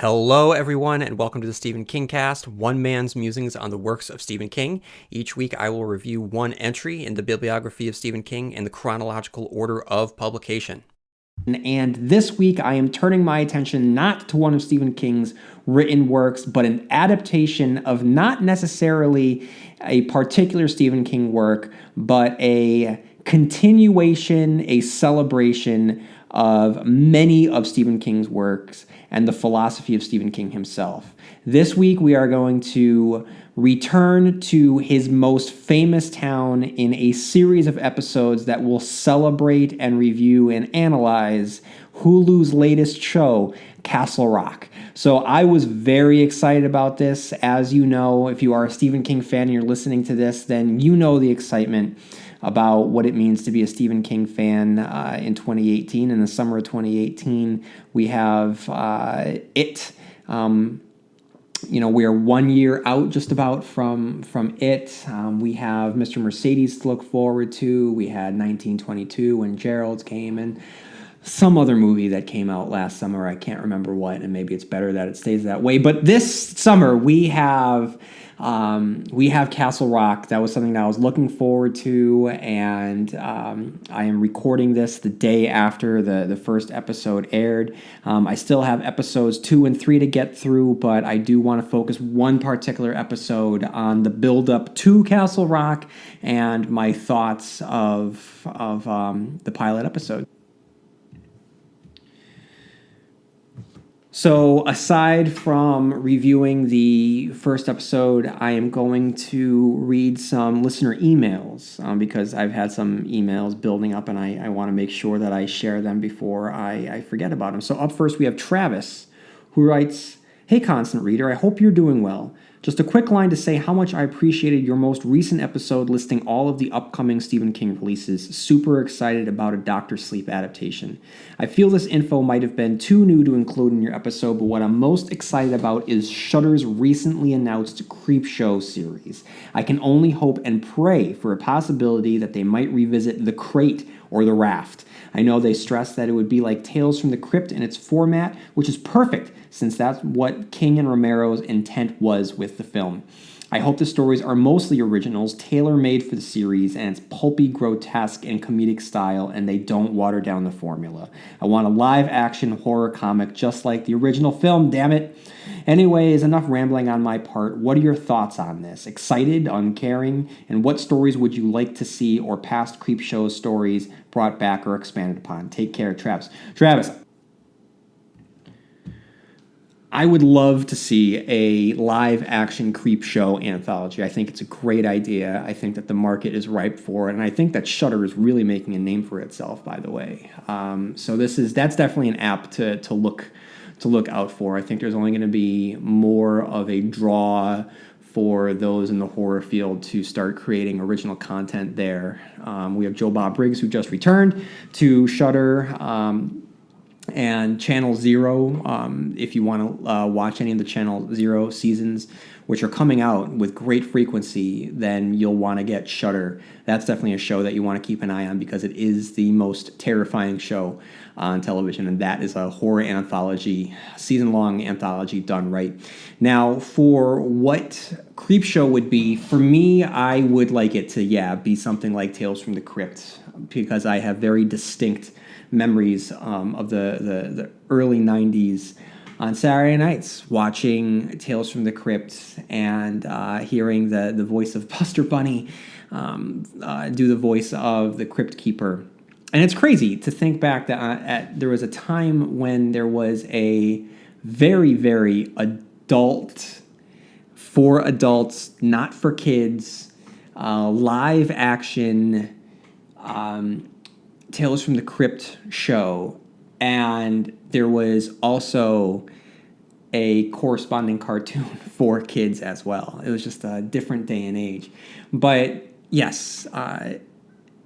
Hello, everyone, and welcome to the Stephen King Cast, one man's musings on the works of Stephen King. Each week, I will review one entry in the bibliography of Stephen King in the chronological order of publication. And this week, I am turning my attention not to one of Stephen King's written works, but an adaptation of not necessarily a particular Stephen King work, but a continuation, a celebration of many of Stephen King's works and the philosophy of Stephen King himself. This week, we are going to return to his most famous town in a series of episodes that will celebrate and review and analyze Hulu's latest show, Castle Rock. So I was very excited about this. As you know, if you are a Stephen King fan and you're listening to this, then you know the excitement about what it means to be a Stephen King fan in 2018. In the summer of 2018, we have It. We're 1 year out just about from It. We have Mr. Mercedes to look forward to. We had 1922 when Gerald's came, and some other movie that came out last summer. I can't remember what, and maybe it's better that it stays that way. But this summer we have Castle Rock. That was something that I was looking forward to, and I am recording this the day after the first episode aired. I still have episodes 2 and 3 to get through, but I do want to focus one particular episode on the build-up to Castle Rock and my thoughts of the pilot episode. So aside from reviewing the first episode, I am going to read some listener emails because I've had some emails building up and I want to make sure that I share them before I forget about them. So up first we have Travis, who writes, "Hey, Constant Reader, I hope you're doing well. Just a quick line to say how much I appreciated your most recent episode listing all of the upcoming Stephen King releases. Super excited about a Dr. Sleep adaptation. I feel this info might have been too new to include in your episode, but what I'm most excited about is Shudder's recently announced Creepshow series. I can only hope and pray for a possibility that they might revisit The Crate or The Raft. I know they stressed that it would be like Tales from the Crypt in its format, which is perfect since that's what King and Romero's intent was with the film. I hope the stories are mostly originals, tailor-made for the series, and it's pulpy, grotesque, and comedic style, and they don't water down the formula. I want a live-action horror comic just like the original film, damn it. Anyways, enough rambling on my part. What are your thoughts on this? Excited, uncaring, and what stories would you like to see or past Creepshow stories brought back or expanded upon? Take care, Travis." Travis, I would love to see a live-action Creepshow anthology. I think it's a great idea. I think that the market is ripe for it, and I think that Shudder is really making a name for itself, by the way. So that's definitely an app to look out for. I think there's only going to be more of a draw for those in the horror field to start creating original content there. We have Joe Bob Briggs, who just returned to Shudder. And Channel Zero, if you want to watch any of the Channel Zero seasons, which are coming out with great frequency, then you'll want to get Shudder. That's definitely a show that you want to keep an eye on because it is the most terrifying show on television, and that is a horror anthology, season-long anthology done right. Now, for what Creepshow would be, for me, I would like it to, be something like Tales from the Crypt because I have very distinct memories of the early 90s on Saturday nights watching Tales from the Crypt and hearing the voice of Buster Bunny do the voice of the Crypt Keeper. And it's crazy to think back that there was a time when there was a very, very for adults, not for kids, live action Tales from the Crypt show, and there was also a corresponding cartoon for kids as well. It was just a different day and age. But yes,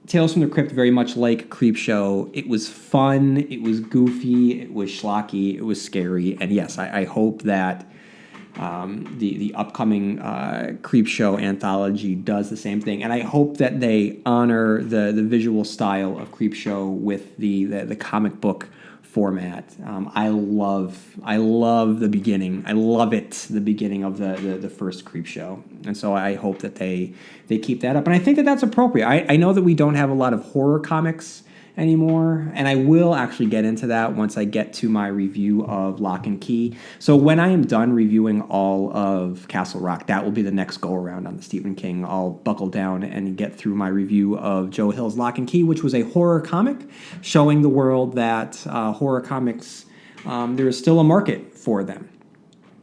Tales from the Crypt, very much like Creepshow. It was fun, it was goofy, it was schlocky, it was scary, and yes, I hope that the upcoming Creepshow anthology does the same thing, and I hope that they honor the visual style of Creepshow with the comic book format. I love the beginning. I love it, the beginning of the first Creep Show. And so I hope that they keep that up. And I think that that's appropriate. I know that we don't have a lot of horror comics anymore, and I will actually get into that once I get to my review of Lock and Key. So when I am done reviewing all of Castle Rock, that will be the next go around on the Stephen King. I'll buckle down and get through my review of Joe Hill's Lock and Key, which was a horror comic showing the world that horror comics, there is still a market for them.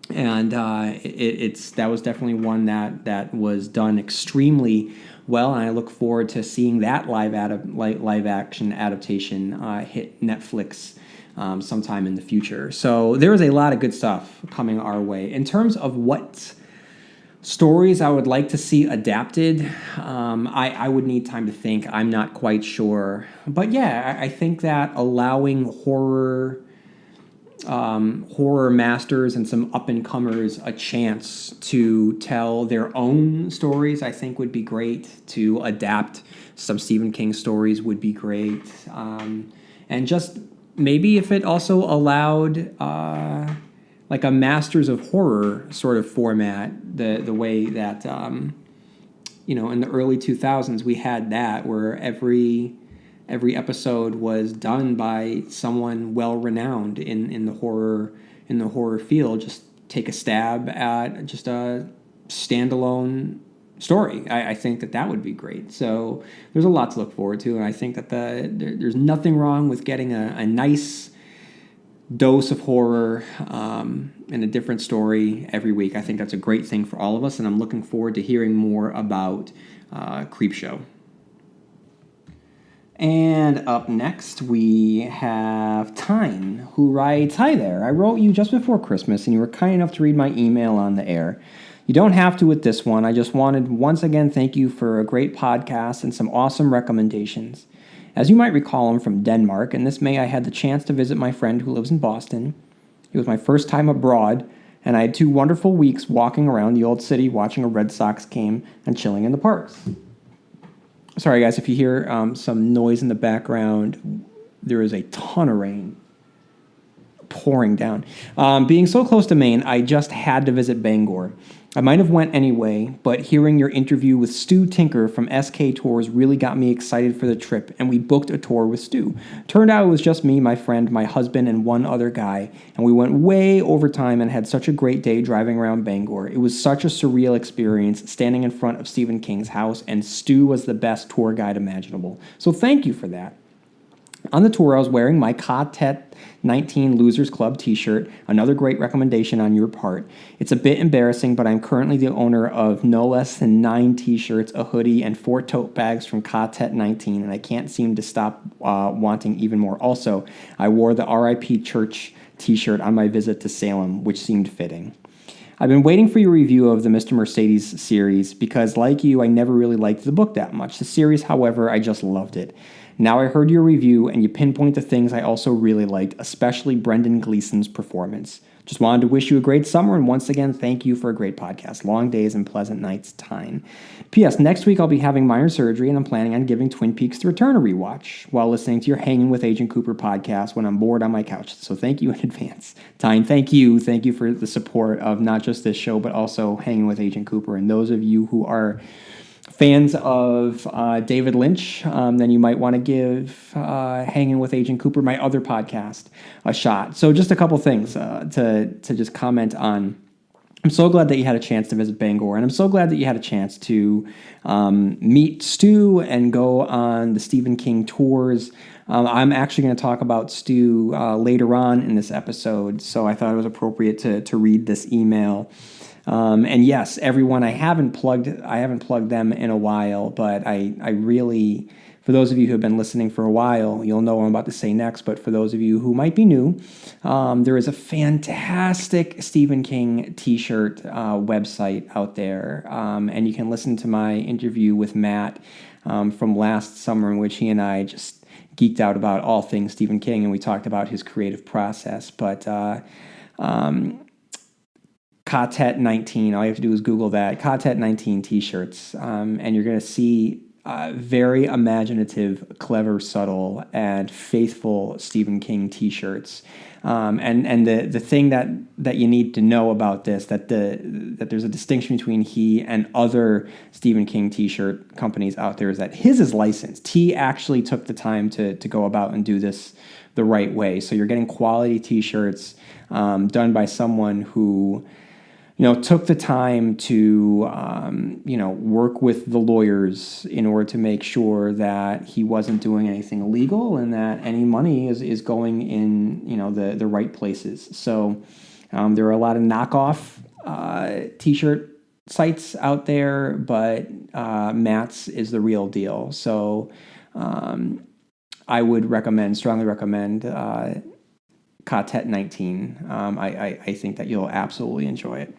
And that was definitely one that was done extremely well, and I look forward to seeing that live action adaptation hit Netflix sometime in the future. So there is a lot of good stuff coming our way. In terms of what stories I would like to see adapted, I would need time to think. I'm not quite sure, but yeah, I think that allowing horror masters and some up-and-comers a chance to tell their own stories, I think would be great. To adapt some Stephen King stories would be great. And just maybe if it also allowed like a Masters of Horror sort of format, the way that, in the early 2000s we had that, where every episode was done by someone well-renowned in the horror field. Just take a stab at just a standalone story. I think that would be great. So there's a lot to look forward to, and I think that there's nothing wrong with getting a nice dose of horror and a different story every week. I think that's a great thing for all of us, and I'm looking forward to hearing more about Creepshow. And up next, we have Tyne, who writes, "Hi there. I wrote you just before Christmas, and you were kind enough to read my email on the air. You don't have to with this one. I just wanted once again thank you for a great podcast and some awesome recommendations. As you might recall, I'm from Denmark, and this May I had the chance to visit my friend who lives in Boston. It was my first time abroad, and I had 2 wonderful weeks walking around the old city, watching a Red Sox game, and chilling in the parks." Sorry, guys, if you hear some noise in the background, there is a ton of rain pouring down. Being so close to Maine, I just had to visit Bangor. I might have went anyway, but hearing your interview with Stu Tinker from SK Tours really got me excited for the trip, and we booked a tour with Stu. Turned out it was just me, my friend, my husband, and one other guy, and we went way over time and had such a great day driving around Bangor. It was such a surreal experience standing in front of Stephen King's house, and Stu was the best tour guide imaginable. So thank you for that. On the tour, I was wearing my Quartet 19 Losers Club t-shirt, another great recommendation on your part. It's a bit embarrassing, but I'm currently the owner of no less than 9 t-shirts, a hoodie, and 4 tote bags from Quartet 19, and I can't seem to stop wanting even more. Also, I wore the RIP Church t-shirt on my visit to Salem, which seemed fitting. I've been waiting for your review of the Mr. Mercedes series because, like you, I never really liked the book that much. The series, however, I just loved it. Now I heard your review, and you pinpoint the things I also really liked, especially Brendan Gleeson's performance. Just wanted to wish you a great summer, and once again, thank you for a great podcast. Long days and pleasant nights, Tyne. P.S. Next week I'll be having minor surgery, and I'm planning on giving Twin Peaks: The Return a rewatch while listening to your Hanging with Agent Cooper podcast when I'm bored on my couch. So thank you in advance. Tyne, thank you. Thank you for the support of not just this show, but also Hanging with Agent Cooper. And those of you who are fans of David Lynch, then you might want to give Hanging with Agent Cooper, my other podcast, a shot. So just a couple things to just comment on. I'm so glad that you had a chance to visit Bangor, and I'm so glad that you had a chance to meet Stu and go on the Stephen King tours. I'm actually going to talk about Stu later on in this episode, so I thought it was appropriate to read this email. And yes, everyone, I haven't plugged them in a while, but I really, for those of you who have been listening for a while, you'll know what I'm about to say next, but for those of you who might be new, there is a fantastic Stephen King t-shirt website out there, and you can listen to my interview with Matt from last summer, in which he and I just geeked out about all things Stephen King, and we talked about his creative process, but Quartet 19. All you have to do is Google that. Quartet 19 t-shirts. And you're going to see very imaginative, clever, subtle, and faithful Stephen King T-shirts. And the thing that you need to know about this, that there's a distinction between he and other Stephen King T-shirt companies out there, is that his is licensed. He actually took the time to go about and do this the right way. So you're getting quality T-shirts done by someone who, took the time to, work with the lawyers in order to make sure that he wasn't doing anything illegal and that any money is going in, the right places. So there are a lot of knockoff T-shirt sites out there, but Matt's is the real deal. So I would strongly recommend Quartet 19. I think that you'll absolutely enjoy it.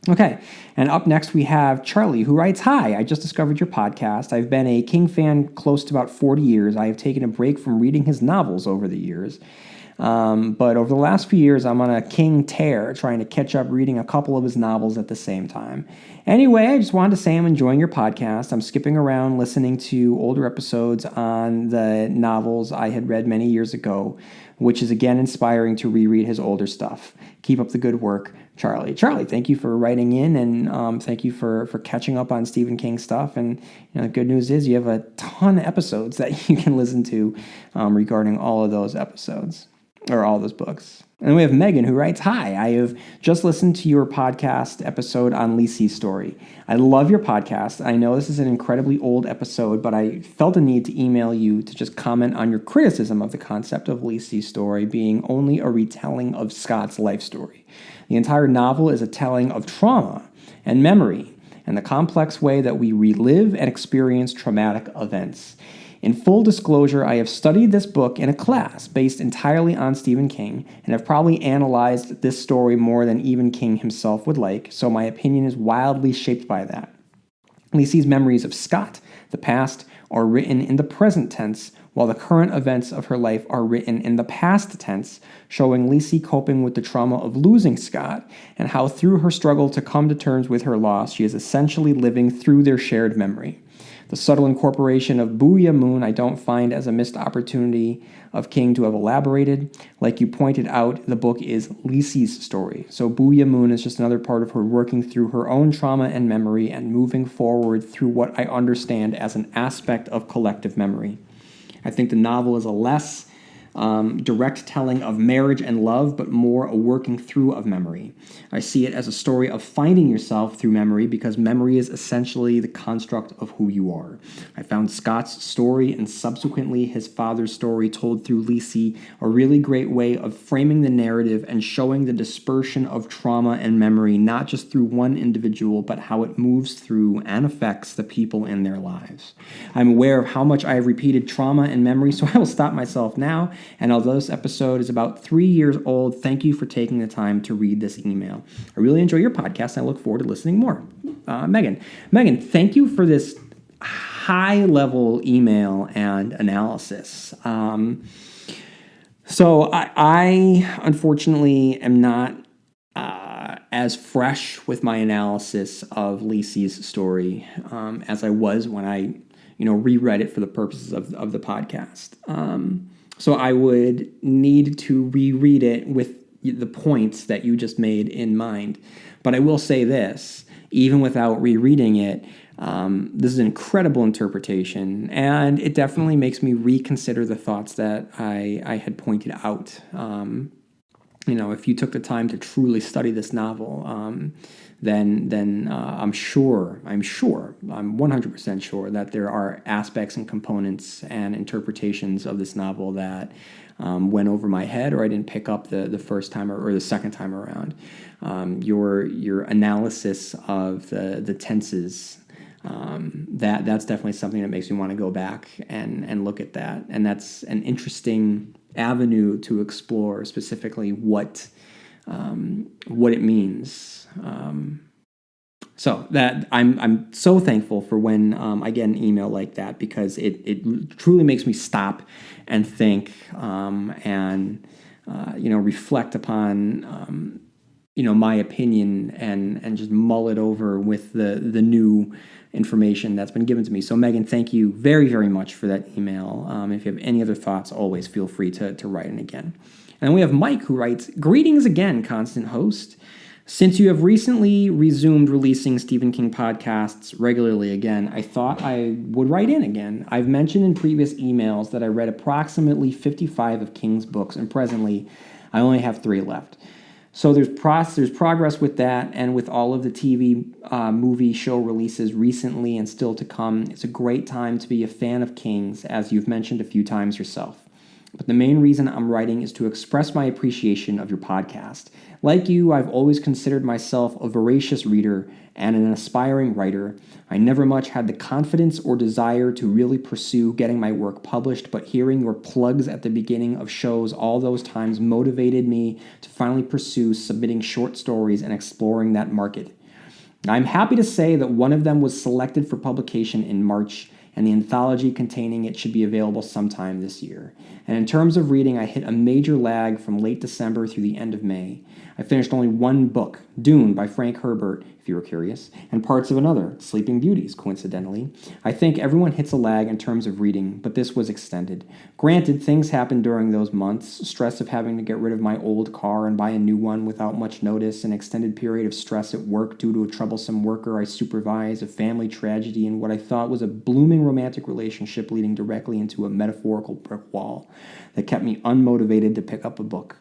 Okay, and up next we have Charlie, who writes, "Hi, I just discovered your podcast. I've been a King fan close to about 40 years. I have taken a break from reading his novels over the years. But over the last few years, I'm on a King tear, trying to catch up reading a couple of his novels at the same time. Anyway, I just wanted to say I'm enjoying your podcast. I'm skipping around listening to older episodes on the novels I had read many years ago, which is again inspiring to reread his older stuff. Keep up the good work, Charlie." Charlie, thank you for writing in, and thank you for catching up on Stephen King stuff. And the good news is you have a ton of episodes that you can listen to regarding all of those episodes, or all those books. And we have Megan, who writes, "Hi, I have just listened to your podcast episode on Lisey's story. I love your podcast. I know this is an incredibly old episode, but I felt a need to email you to just comment on your criticism of the concept of Lisey's story being only a retelling of Scott's life story. The entire novel is a telling of trauma and memory and the complex way that we relive and experience traumatic events. In full disclosure, I have studied this book in a class based entirely on Stephen King and have probably analyzed this story more than even King himself would like, so my opinion is wildly shaped by that. Lisey's memories of Scott, the past, are written in the present tense, while the current events of her life are written in the past tense, showing Lisey coping with the trauma of losing Scott and how through her struggle to come to terms with her loss, she is essentially living through their shared memory. The subtle incorporation of Booyah Moon I don't find as a missed opportunity of King to have elaborated. Like you pointed out, the book is Lisey's story, so Booyah Moon is just another part of her working through her own trauma and memory and moving forward through what I understand as an aspect of collective memory. I think the novel is a less direct telling of marriage and love, but more a working through of memory. I see it as a story of finding yourself through memory because memory is essentially the construct of who you are. I found Scott's story and subsequently his father's story told through Lisey a really great way of framing the narrative and showing the dispersion of trauma and memory, not just through one individual, but how it moves through and affects the people in their lives. I'm aware of how much I have repeated trauma and memory, so I will stop myself now. And although this episode is about 3 years old, thank you for taking the time to read this email. I really enjoy your podcast, and I look forward to listening more." Megan, thank you for this high-level email and analysis. So I unfortunately am not as fresh with my analysis of Lisey's story as I was when I reread it for the purposes of the podcast. So I would need to reread it with the points that you just made in mind. But I will say this, even without rereading it, this is an incredible interpretation, and it definitely makes me reconsider the thoughts that I had pointed out. If you took the time to truly study this novel, then I'm 100% sure that there are aspects and components and interpretations of this novel that went over my head or I didn't pick up the first time or the second time around. Your analysis of the tenses, that's definitely something that makes me want to go back and look at that. And that's an interesting avenue to explore, specifically what it means. So that I'm so thankful for when I get an email like that, because it truly makes me stop and think and reflect upon my opinion and just mull it over with the new information that's been given to me. So Megan, thank you very, very much for that email. If you have any other thoughts, always feel free to write in again. And we have Mike, who writes, "Greetings again, constant host. Since you have recently resumed releasing Stephen King podcasts regularly again, I thought I would write in again. I've mentioned in previous emails that I read approximately 55 of King's books, and presently I only have 3 left. So there's progress with that, and with all of the TV movie show releases recently and still to come, it's a great time to be a fan of King's, as you've mentioned a few times yourself. But the main reason I'm writing is to express my appreciation of your podcast. Like you, I've always considered myself a voracious reader and an aspiring writer. I never much had the confidence or desire to really pursue getting my work published, but hearing your plugs at the beginning of shows all those times motivated me to finally pursue submitting short stories and exploring that market. I'm happy to say that one of them was selected for publication in March, and the anthology containing it should be available sometime this year. And in terms of reading, I hit a major lag from late December through the end of May. I finished only one book, Dune by Frank Herbert, if you were curious, and parts of another, Sleeping Beauties, coincidentally. I think everyone hits a lag in terms of reading, but this was extended. Granted, things happened during those months, stress of having to get rid of my old car and buy a new one without much notice, an extended period of stress at work due to a troublesome worker I supervise, a family tragedy, and what I thought was a blooming romantic relationship leading directly into a metaphorical brick wall that kept me unmotivated to pick up a book.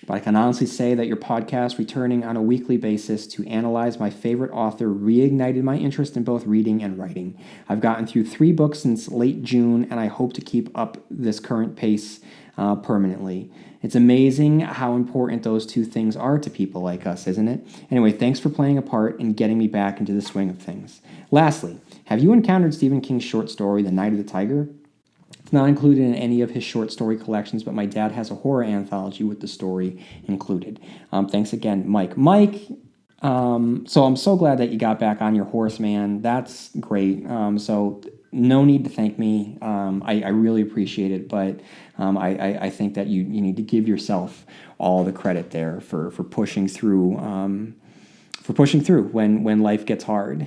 But I can honestly say that your podcast, returning on a weekly basis to analyze my favorite author, reignited my interest in both reading and writing. I've gotten through 3 books since late June, and I hope to keep up this current pace permanently. It's amazing how important those 2 things are to people like us, isn't it? Anyway, thanks for playing a part in getting me back into the swing of things. Lastly, have you encountered Stephen King's short story, The Night of the Tiger? It's not included in any of his short story collections, but my dad has a horror anthology with the story included. Thanks again, Mike. So I'm so glad that you got back on your horse, man. That's great. So no need to thank me. I really appreciate it, but I think that you need to give yourself all the credit there for pushing through. When life gets hard.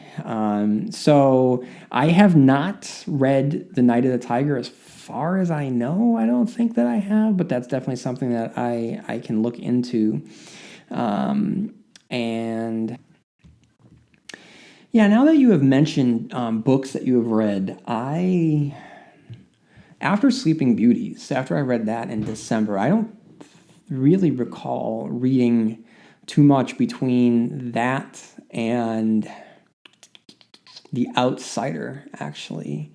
So I have not read The Night of the Tiger as far as I know. I don't think that I have, but that's definitely something that I can look into. And yeah, now that you have mentioned books that you have read, after Sleeping Beauties, after I read that in December, I don't really recall reading too much between that and The Outsider, actually.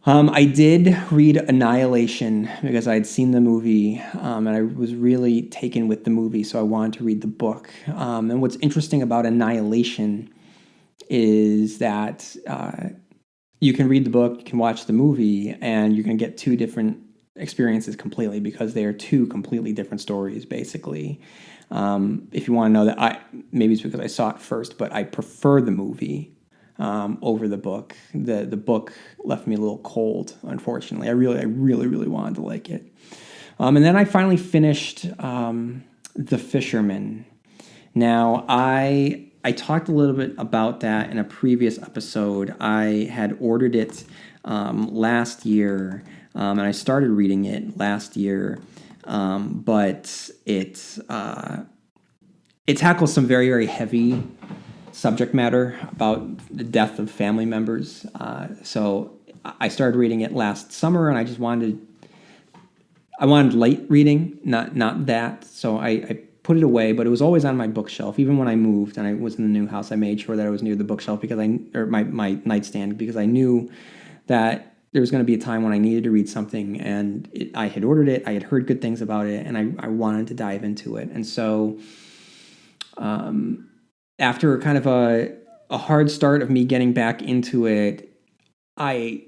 I did read Annihilation because I had seen the movie, and I was really taken with the movie, so I wanted to read the book. And what's interesting about Annihilation is that you can read the book, you can watch the movie, and you're going to get 2 different experiences completely because they are 2 completely different stories, basically. If you want to know that, maybe it's because I saw it first, but I prefer the movie over the book. The book left me a little cold, unfortunately. I really wanted to like it. And then I finally finished The Fisherman. Now, I talked a little bit about that in a previous episode. I had ordered it last year, and I started reading it last year. But it tackles some very, very heavy subject matter about the death of family members. So I started reading it last summer, and I wanted light reading, not that. So I put it away, but it was always on my bookshelf. Even when I moved and I was in the new house, I made sure that I was near the bookshelf or my nightstand, because I knew that there was going to be a time when I needed to read something, and I had ordered it, I had heard good things about it, and I wanted to dive into it. And so after kind of a hard start of me getting back into it, I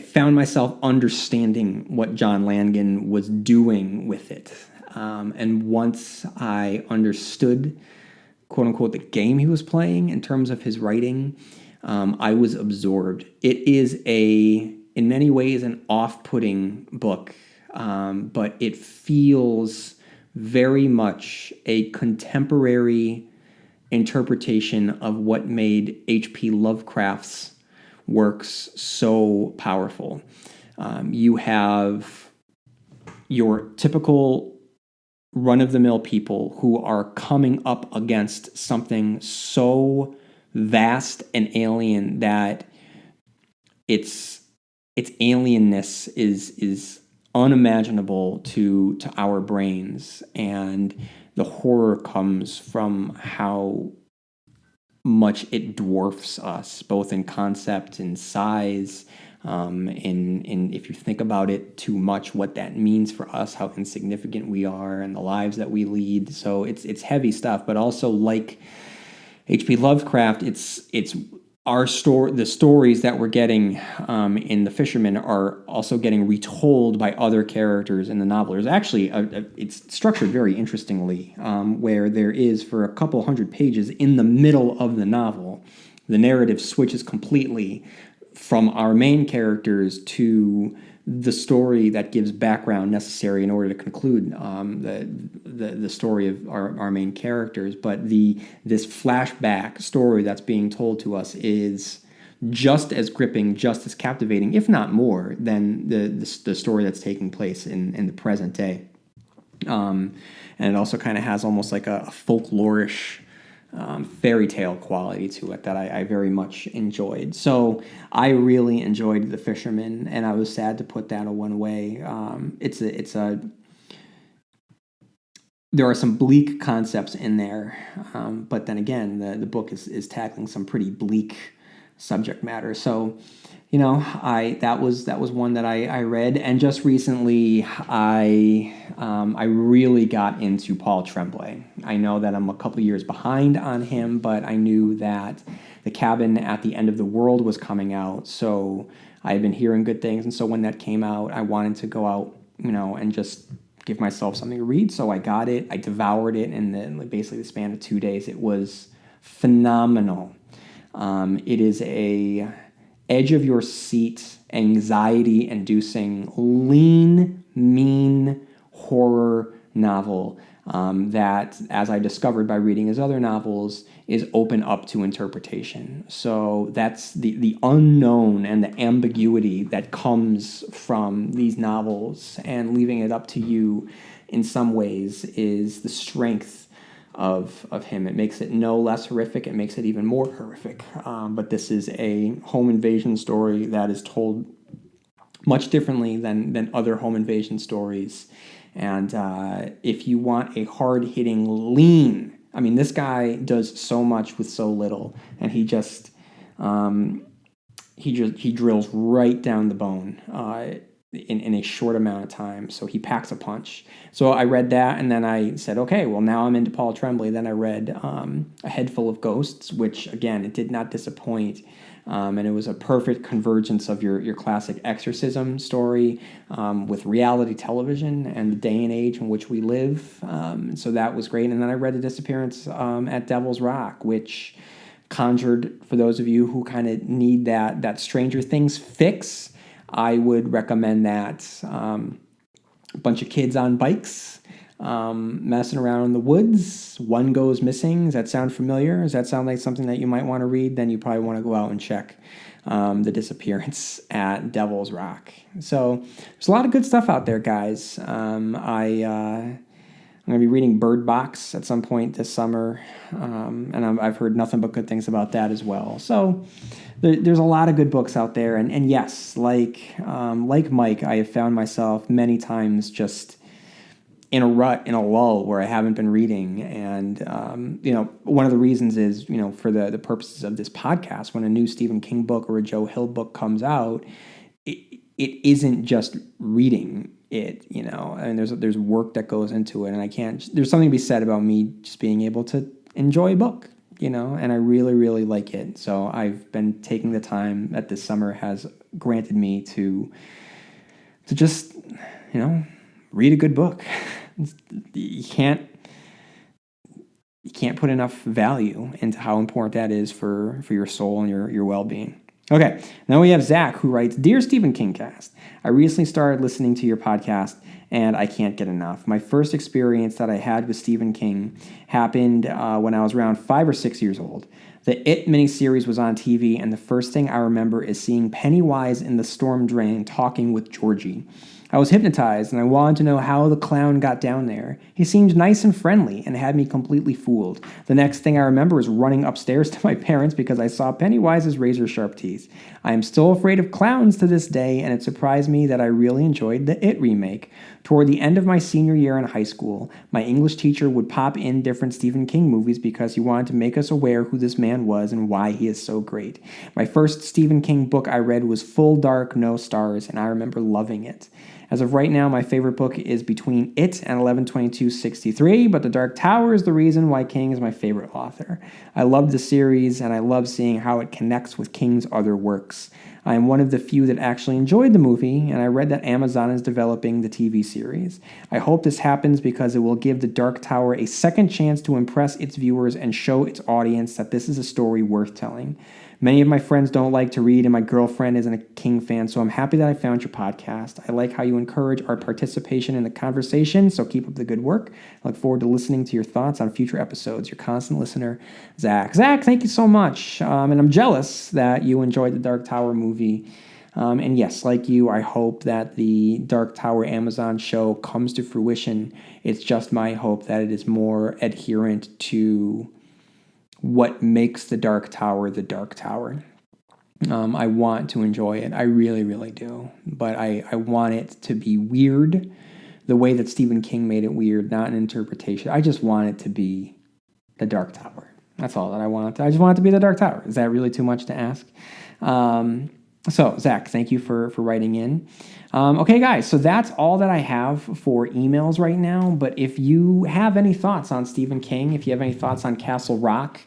found myself understanding what John Langan was doing with it. And once I understood, quote unquote, the game he was playing in terms of his writing, I was absorbed. It is in many ways, an off-putting book, but it feels very much a contemporary interpretation of what made H.P. Lovecraft's works so powerful. You have your typical run-of-the-mill people who are coming up against something so vast and alien that its alienness is unimaginable to our brains, and the horror comes from how much it dwarfs us, both in concept and size. In if you think about it too much, what that means for us, how insignificant we are, and the lives that we lead. So it's heavy stuff, but also like H.P. Lovecraft, it's our story. The stories that we're getting in The Fisherman are also getting retold by other characters in the novel. There's actually it's structured very interestingly, where there is, for a couple hundred pages in the middle of the novel, the narrative switches completely from our main characters to the story that gives background necessary in order to conclude the story of our main characters. But this flashback story that's being told to us is just as gripping, just as captivating, if not more, than the story that's taking place in the present day. And it also kind of has almost like a folklorish fairy tale quality to it that I very much enjoyed. So I really enjoyed The Fisherman, and I was sad to put that one away. There are some bleak concepts in there, but then again, the book is tackling some pretty bleak subject matter. So, that was one that I read, and just recently I really got into Paul Tremblay. I know that I'm a couple years behind on him, but I knew that The Cabin at the End of the World was coming out, so I had been hearing good things, and so when that came out, I wanted to go out, and just give myself something to read. So I got it, I devoured it in basically the span of 2 days. It was phenomenal. It is a edge of your seat, anxiety inducing, lean, mean horror novel that, as I discovered by reading his other novels, is open up to interpretation. So that's the unknown and the ambiguity that comes from these novels, and leaving it up to you in some ways is the strength of him. It makes it no less horrific. It makes it even more horrific. But this is a home invasion story that is told much differently than other home invasion stories. And if you want a hard-hitting, lean, I mean, this guy does so much with so little, and he drills right down the bone in a short amount of time. So he packs a punch. So I read that, and then I said, okay, well, now I'm into Paul Tremblay. Then I read A Head Full of Ghosts, which, again, it did not disappoint. And it was a perfect convergence of your classic exorcism story with reality television and the day and age in which we live. So that was great. And then I read The Disappearance at Devil's Rock, which conjured, for those of you who kind of need that Stranger Things fix, I would recommend that. A bunch of kids on bikes, messing around in the woods. One goes missing. Does that sound familiar? Does that sound like something that you might want to read? Then you probably want to go out and check The Disappearance at Devil's Rock. So there's a lot of good stuff out there, guys. I'm going to be reading Bird Box at some point this summer, and I've heard nothing but good things about that as well. So there's a lot of good books out there, and yes, like Mike, I have found myself many times just in a rut, in a lull where I haven't been reading, and one of the reasons is for the purposes of this podcast, when a new Stephen King book or a Joe Hill book comes out, it isn't just reading it, and there's work that goes into it, and there's something to be said about me just being able to enjoy a book, and I really, really like it. So I've been taking the time that this summer has granted me to just, read a good book. You can't put enough value into how important that is for your soul and your well-being. Okay, now we have Zach, who writes, Dear Stephen Kingcast, I recently started listening to your podcast, and I can't get enough. My first experience that I had with Stephen King happened when I was around 5 or 6 years old. The It miniseries was on TV, and the first thing I remember is seeing Pennywise in the storm drain talking with Georgie. I was hypnotized, and I wanted to know how the clown got down there. He seemed nice and friendly and had me completely fooled. The next thing I remember is running upstairs to my parents because I saw Pennywise's razor-sharp teeth. I am still afraid of clowns to this day, and it surprised me that I really enjoyed the It remake. Toward the end of my senior year in high school, my English teacher would pop in different Stephen King movies because he wanted to make us aware who this man was and why he is so great. My first Stephen King book I read was Full Dark, No Stars, and I remember loving it. As of right now, my favorite book is between It and 11/22/63, but The Dark Tower is the reason why King is my favorite author. I love the series, and I love seeing how it connects with King's other works. I am one of the few that actually enjoyed the movie, and I read that Amazon is developing the TV series. I hope this happens because it will give The Dark Tower a second chance to impress its viewers and show its audience that this is a story worth telling. Many of my friends don't like to read, and my girlfriend isn't a King fan, so I'm happy that I found your podcast. I like how you encourage our participation in the conversation, so keep up the good work. I look forward to listening to your thoughts on future episodes. Your constant listener, Zach. Zach, thank you so much. And I'm jealous that you enjoyed the Dark Tower movie. And yes, like you, I hope that the Dark Tower Amazon show comes to fruition. It's just my hope that it is more adherent to what makes the Dark Tower the Dark Tower. I want to enjoy it. I really, really do. But I want it to be weird the way that Stephen King made it weird, not an interpretation. I just want it to be the Dark Tower. That's all that I want. I just want it to be the Dark Tower. Is that really too much to ask? So, Zach, thank you for writing in. Okay, guys, so that's all that I have for emails right now. But if you have any thoughts on Stephen King, if you have any thoughts on Castle Rock,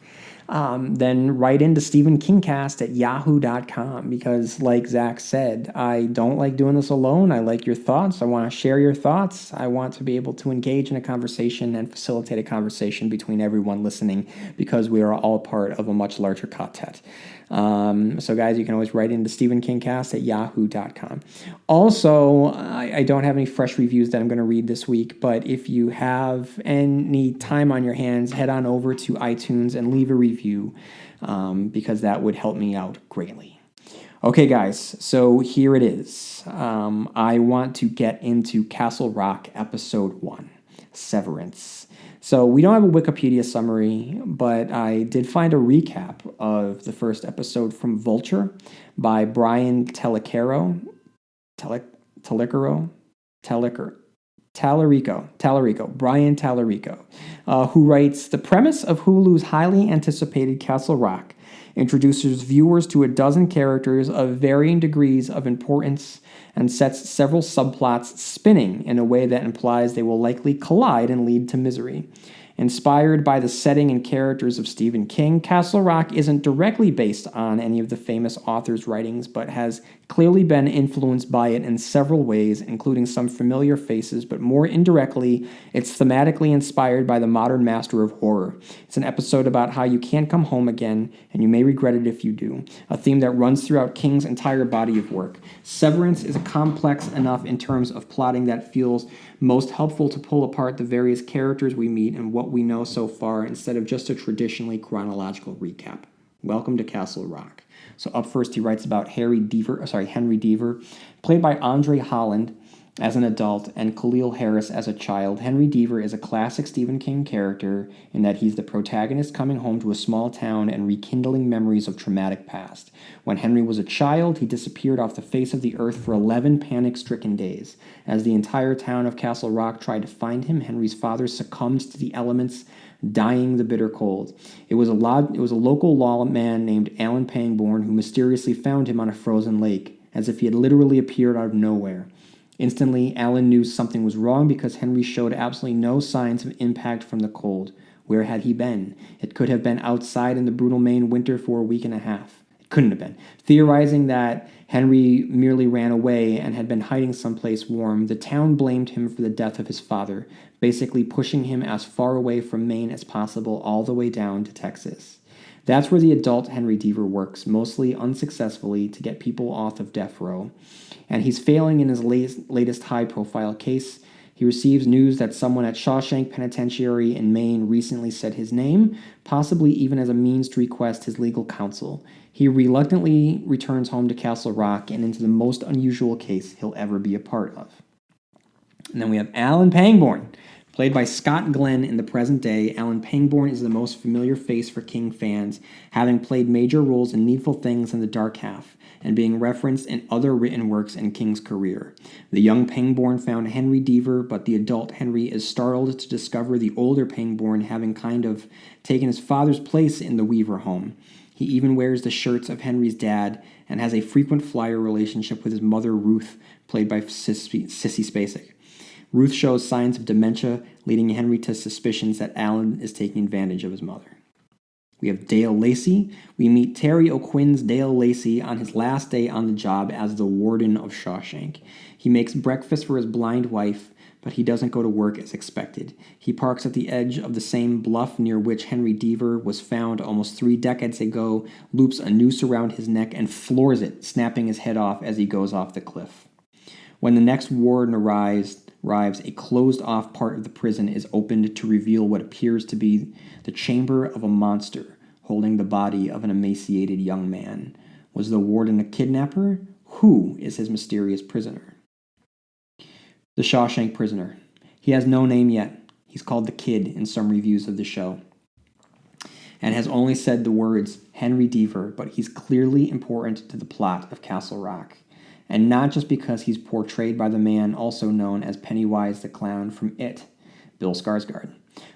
then write into stephenkingcast@yahoo.com because, like Zach said, I don't like doing this alone. I like your thoughts. I want to share your thoughts. I want to be able to engage in a conversation and facilitate a conversation between everyone listening because we are all part of a much larger quartet. So, guys, you can always write into stephenkingcast@yahoo.com. Also, I don't have any fresh reviews that I'm going to read this week, but if you have any time on your hands, head on over to iTunes and leave a review because that would help me out greatly. Okay, guys, so here it is. I want to get into Castle Rock Episode 1, Severance. So we don't have a Wikipedia summary, but I did find a recap of the first episode from Vulture by Brian Tallarico, Brian Tallarico, who writes, The premise of Hulu's highly anticipated Castle Rock introduces viewers to a dozen characters of varying degrees of importance and sets several subplots spinning in a way that implies they will likely collide and lead to misery. Inspired by the setting and characters of Stephen King, Castle Rock isn't directly based on any of the famous author's writings, but has clearly been influenced by it in several ways, including some familiar faces, but more indirectly, it's thematically inspired by the modern master of horror. It's an episode about how you can't come home again, and you may regret it if you do, a theme that runs throughout King's entire body of work. Severance is complex enough in terms of plotting that feels most helpful to pull apart the various characters we meet and what we know so far instead of just a traditionally chronological recap. Welcome to Castle Rock. So up first he writes about Henry Deaver, played by Andre Holland as an adult and Khalil Harris as a child. Henry Deaver is a classic Stephen King character in that he's the protagonist coming home to a small town and rekindling memories of traumatic past. When Henry was a child, he disappeared off the face of the earth for 11 panic-stricken days. As the entire town of Castle Rock tried to find him, Henry's father succumbed to the elements, dying the bitter cold. It was a local lawman named Alan Pangborn who mysteriously found him on a frozen lake, as if he had literally appeared out of nowhere. Instantly, Alan knew something was wrong because Henry showed absolutely no signs of impact from the cold. Where had he been? It could have been outside in the brutal Maine winter for a week and a half. It couldn't have been. Theorizing that Henry merely ran away and had been hiding someplace warm, the town blamed him for the death of his father, basically pushing him as far away from Maine as possible all the way down to Texas. That's where the adult Henry Deaver works, mostly unsuccessfully, to get people off of death row. And he's failing in his latest high-profile case. He receives news that someone at Shawshank Penitentiary in Maine recently said his name, possibly even as a means to request his legal counsel. He reluctantly returns home to Castle Rock and into the most unusual case he'll ever be a part of. And then we have Alan Pangborn, played by Scott Glenn in the present day. Alan Pangborn is the most familiar face for King fans, having played major roles in Needful Things and The Dark Half, and being referenced in other written works in King's career. The young Pangborn found Henry Deaver, but the adult Henry is startled to discover the older Pangborn having kind of taken his father's place in the Weaver home. He even wears the shirts of Henry's dad and has a frequent flyer relationship with his mother, Ruth, played by Sissy Spacek. Ruth shows signs of dementia, leading Henry to suspicions that Alan is taking advantage of his mother. We have Dale Lacey. We meet Terry O'Quinn's Dale Lacey on his last day on the job as the warden of Shawshank. He makes breakfast for his blind wife, but he doesn't go to work as expected. He parks at the edge of the same bluff near which Henry Deaver was found almost 3 decades ago, loops a noose around his neck, and floors it, snapping his head off as he goes off the cliff. When the next warden arrives, a closed-off part of the prison is opened to reveal what appears to be the chamber of a monster holding the body of an emaciated young man. Was the warden a kidnapper? Who is his mysterious prisoner? The Shawshank Prisoner. He has no name yet. He's called the Kid in some reviews of the show, and has only said the words Henry Deaver, but he's clearly important to the plot of Castle Rock. And not just because he's portrayed by the man also known as Pennywise the Clown from It, Bill Skarsgård.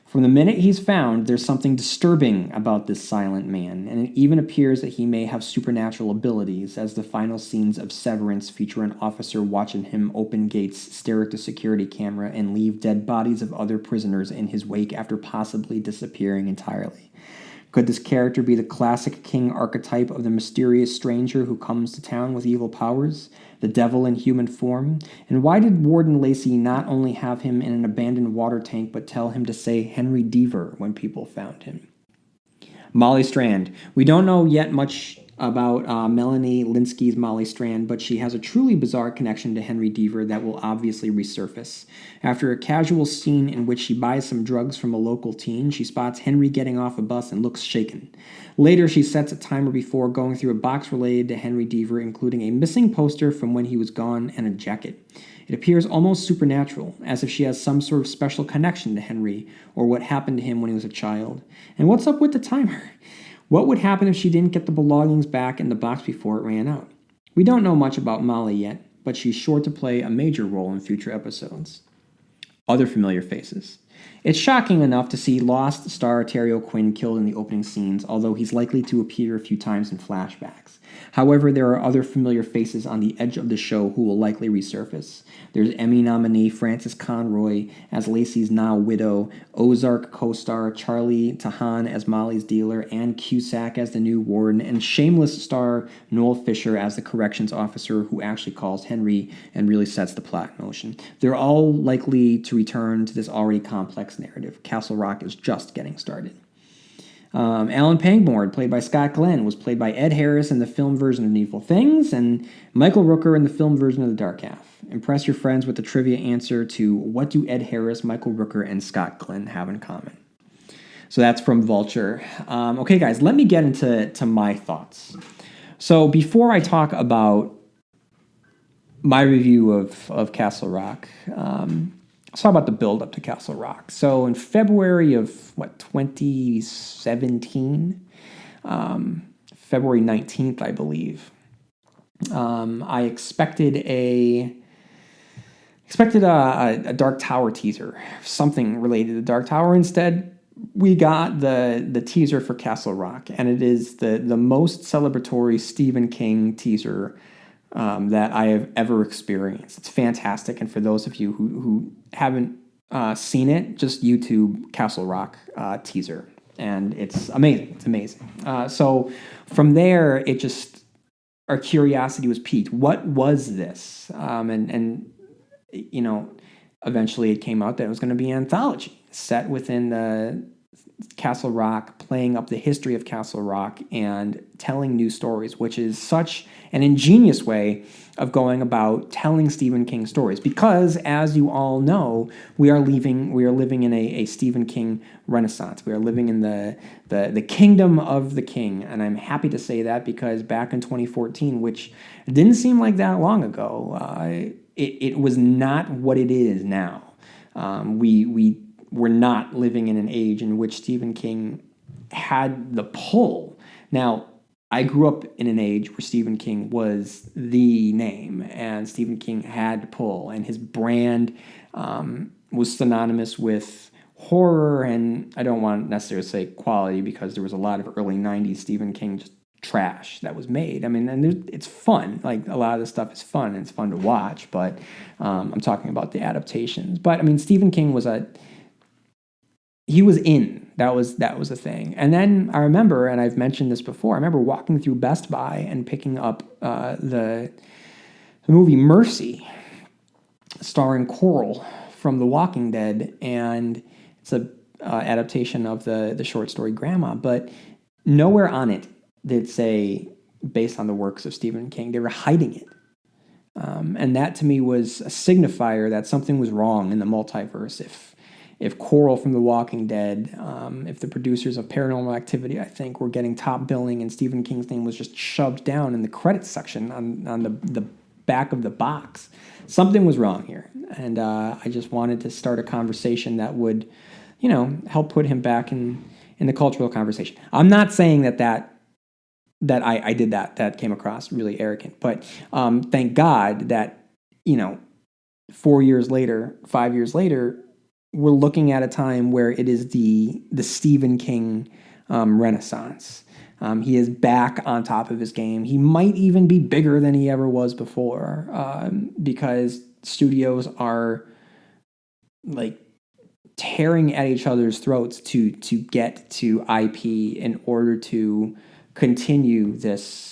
From the minute he's found, there's something disturbing about this silent man, and it even appears that he may have supernatural abilities, as the final scenes of Severance feature an officer watching him open gates, stare at the security camera, and leave dead bodies of other prisoners in his wake after possibly disappearing entirely. Could this character be the classic King archetype of the mysterious stranger who comes to town with evil powers, the devil in human form? And why did Warden Lacey not only have him in an abandoned water tank, but tell him to say Henry Deaver when people found him? Molly Strand. We don't know yet much about Melanie Linsky's Molly Strand, but she has a truly bizarre connection to Henry Deaver that will obviously resurface. After a casual scene in which she buys some drugs from a local teen, she spots Henry getting off a bus and looks shaken. Later, she sets a timer before going through a box related to Henry Deaver, including a missing poster from when he was gone and a jacket. It appears almost supernatural, as if she has some sort of special connection to Henry, or what happened to him when he was a child. And what's up with the timer? What would happen if she didn't get the belongings back in the box before it ran out? We don't know much about Molly yet, but she's sure to play a major role in future episodes. Other familiar faces. It's shocking enough to see Lost star Terry O'Quinn killed in the opening scenes, although he's likely to appear a few times in flashbacks. However, there are other familiar faces on the edge of the show who will likely resurface. There's Emmy nominee Frances Conroy as Lacey's now widow, Ozark co-star Charlie Tahan as Molly's dealer, Ann Cusack as the new warden, and Shameless star Noel Fisher as the corrections officer who actually calls Henry and really sets the plot in motion. They're all likely to return to this already complex narrative. Castle Rock is just getting started. Alan Pangborn, played by Scott Glenn, was played by Ed Harris in the film version of Needful Things, and Michael Rooker in the film version of The Dark Half. Impress your friends with the trivia answer to what do Ed Harris, Michael Rooker, and Scott Glenn have in common? So that's from Vulture. Okay, guys, let me get into my thoughts. So before I talk about my review of Castle Rock, let's talk about the build-up to Castle Rock. So in February of, 2017, February 19th, I believe, I expected a Dark Tower teaser, something related to Dark Tower. Instead, we got the teaser for Castle Rock, and it is the most celebratory Stephen King teaser that I have ever experienced. It's fantastic, and for those of you who haven't seen it, just YouTube Castle Rock teaser, and it's amazing. It's amazing. So from there, our curiosity was piqued. What was this? And eventually it came out that it was going to be an anthology set within Castle Rock, playing up the history of Castle Rock, and telling new stories, which is such an ingenious way of going about telling Stephen King stories. Because, as you all know, we are living in a Stephen King renaissance. We are living in the kingdom of the king, and I'm happy to say that because back in 2014, which didn't seem like that long ago, it was not what it is now. We're not living in an age in which Stephen King had the pull. Now, I grew up in an age where Stephen King was the name, and Stephen King had pull, and his brand was synonymous with horror, and I don't want to necessarily say quality because there was a lot of early 90s Stephen King just trash that was made. I mean, and it's fun. Like, a lot of this stuff is fun, and it's fun to watch, but I'm talking about the adaptations. But, I mean, Stephen King was he was in. That was a thing. And then I remember, and I've mentioned this before, I remember walking through Best Buy and picking up the movie Mercy, starring Coral from The Walking Dead, and it's a adaptation of the short story Grandma, but nowhere on it did say based on the works of Stephen King. They were hiding it. And that to me was a signifier that something was wrong in the multiverse. If Coral from The Walking Dead, if the producers of Paranormal Activity, I think, were getting top billing and Stephen King's name was just shoved down in the credits section on the back of the box, something was wrong here. And I just wanted to start a conversation that would, help put him back in the cultural conversation. I'm not saying that I did that. That came across really arrogant. But thank God that, 4 years later, 5 years later, we're looking at a time where it is the Stephen King renaissance. He is back on top of his game. He might even be bigger than he ever was before because studios are like tearing at each other's throats to get to IP in order to continue this